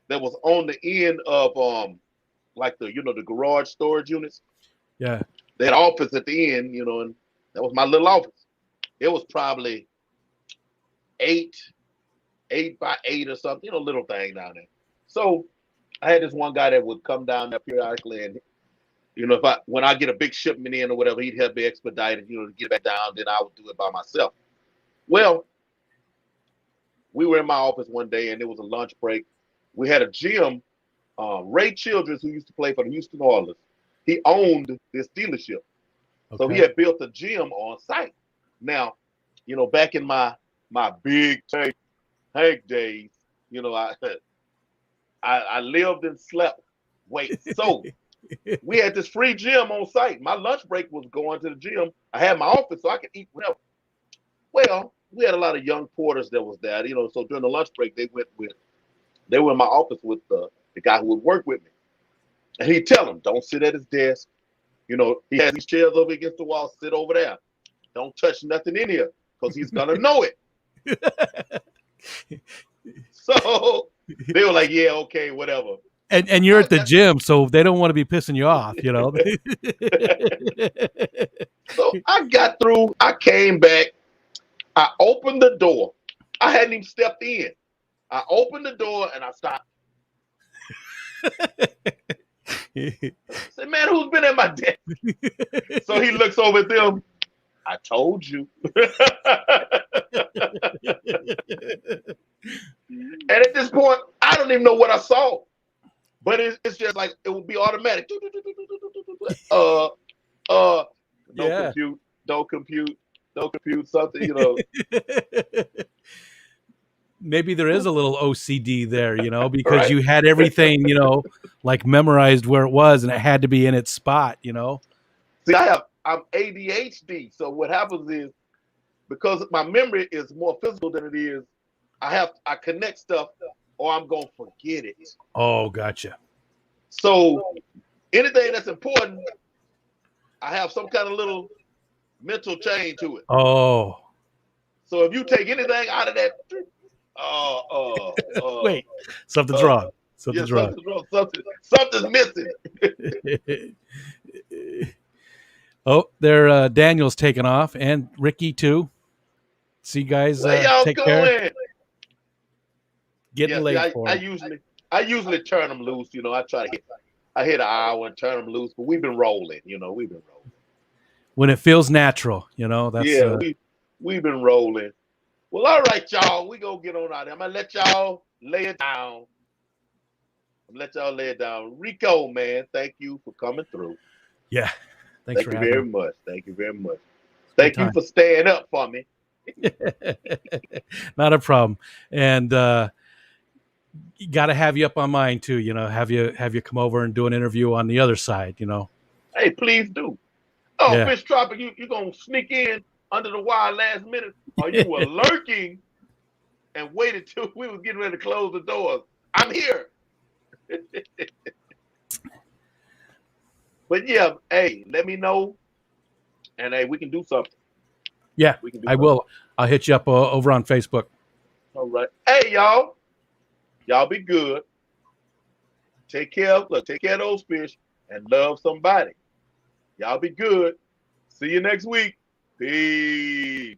that was on the end of like the the garage storage units. Yeah. They had an office at the end, and that was my little office. It was probably 8 by 8 or something, little thing down there. So I had this one guy that would come down there periodically, and when I get a big shipment in or whatever, he'd help me expedite it, to get back down. Then I would do it by myself. Well, we were in my office one day, and it was a lunch break. We had a gym. Ray Childress, who used to play for the Houston Oilers, he owned this dealership. Okay. So he had built a gym on site. Now, back in my big tank days, I lived and slept. So we had this free gym on site. My lunch break was going to the gym. I had my office so I could eat whatever. Well, we had a lot of young porters that was there, so during the lunch break, they were in my office with the guy who would work with me. And he'd tell them, don't sit at his desk. He has these chairs over against the wall, sit over there. Don't touch nothing in here, because he's going to know it. So they were like, yeah, okay, whatever. And you're at the gym, so they don't want to be pissing you off, So I got through. I came back. I opened the door. I hadn't even stepped in. I opened the door and I stopped. I said, man, who's been at my desk? So he looks over at them. I told you. And at this point, I don't even know what I saw. But it's just like it would be automatic. Don't compute something, Maybe there is a little OCD there, because right. You had everything, like memorized where it was, and it had to be in its spot, See, I'm ADHD, so what happens is, because my memory is more physical than it is, I connect stuff, or I'm gonna forget it. Oh, gotcha. So anything that's important, I have some kind of little mental chain to it. Oh. So if you take anything out of that, wait, something's wrong. Something's wrong. Something's missing. Oh, there. Daniel's taken off, and Ricky too. See, guys, take care. Getting late. I usually turn them loose. I hit an hour and turn them loose, but we've been rolling. When it feels natural, that's we've been rolling. Well, all right, y'all. We gonna get on out there. I'm gonna let y'all lay it down. Riko, man, thank you for coming through. Yeah. Thank you very much. Thank you very much. Thank you for staying up for me. Not a problem. And got to have you up on mine too. Have you come over and do an interview on the other side. Hey, please do. Oh, yeah. Fish Tropic, you gonna sneak in under the wire last minute, or you were lurking and waited till we was getting ready to close the doors? I'm here. But yeah, hey, let me know, and hey, we can do something. Yeah, I will. I'll hit you up over on Facebook. All right. Hey, y'all be good. Take care of those fish and love somebody. Y'all be good. See you next week. Peace.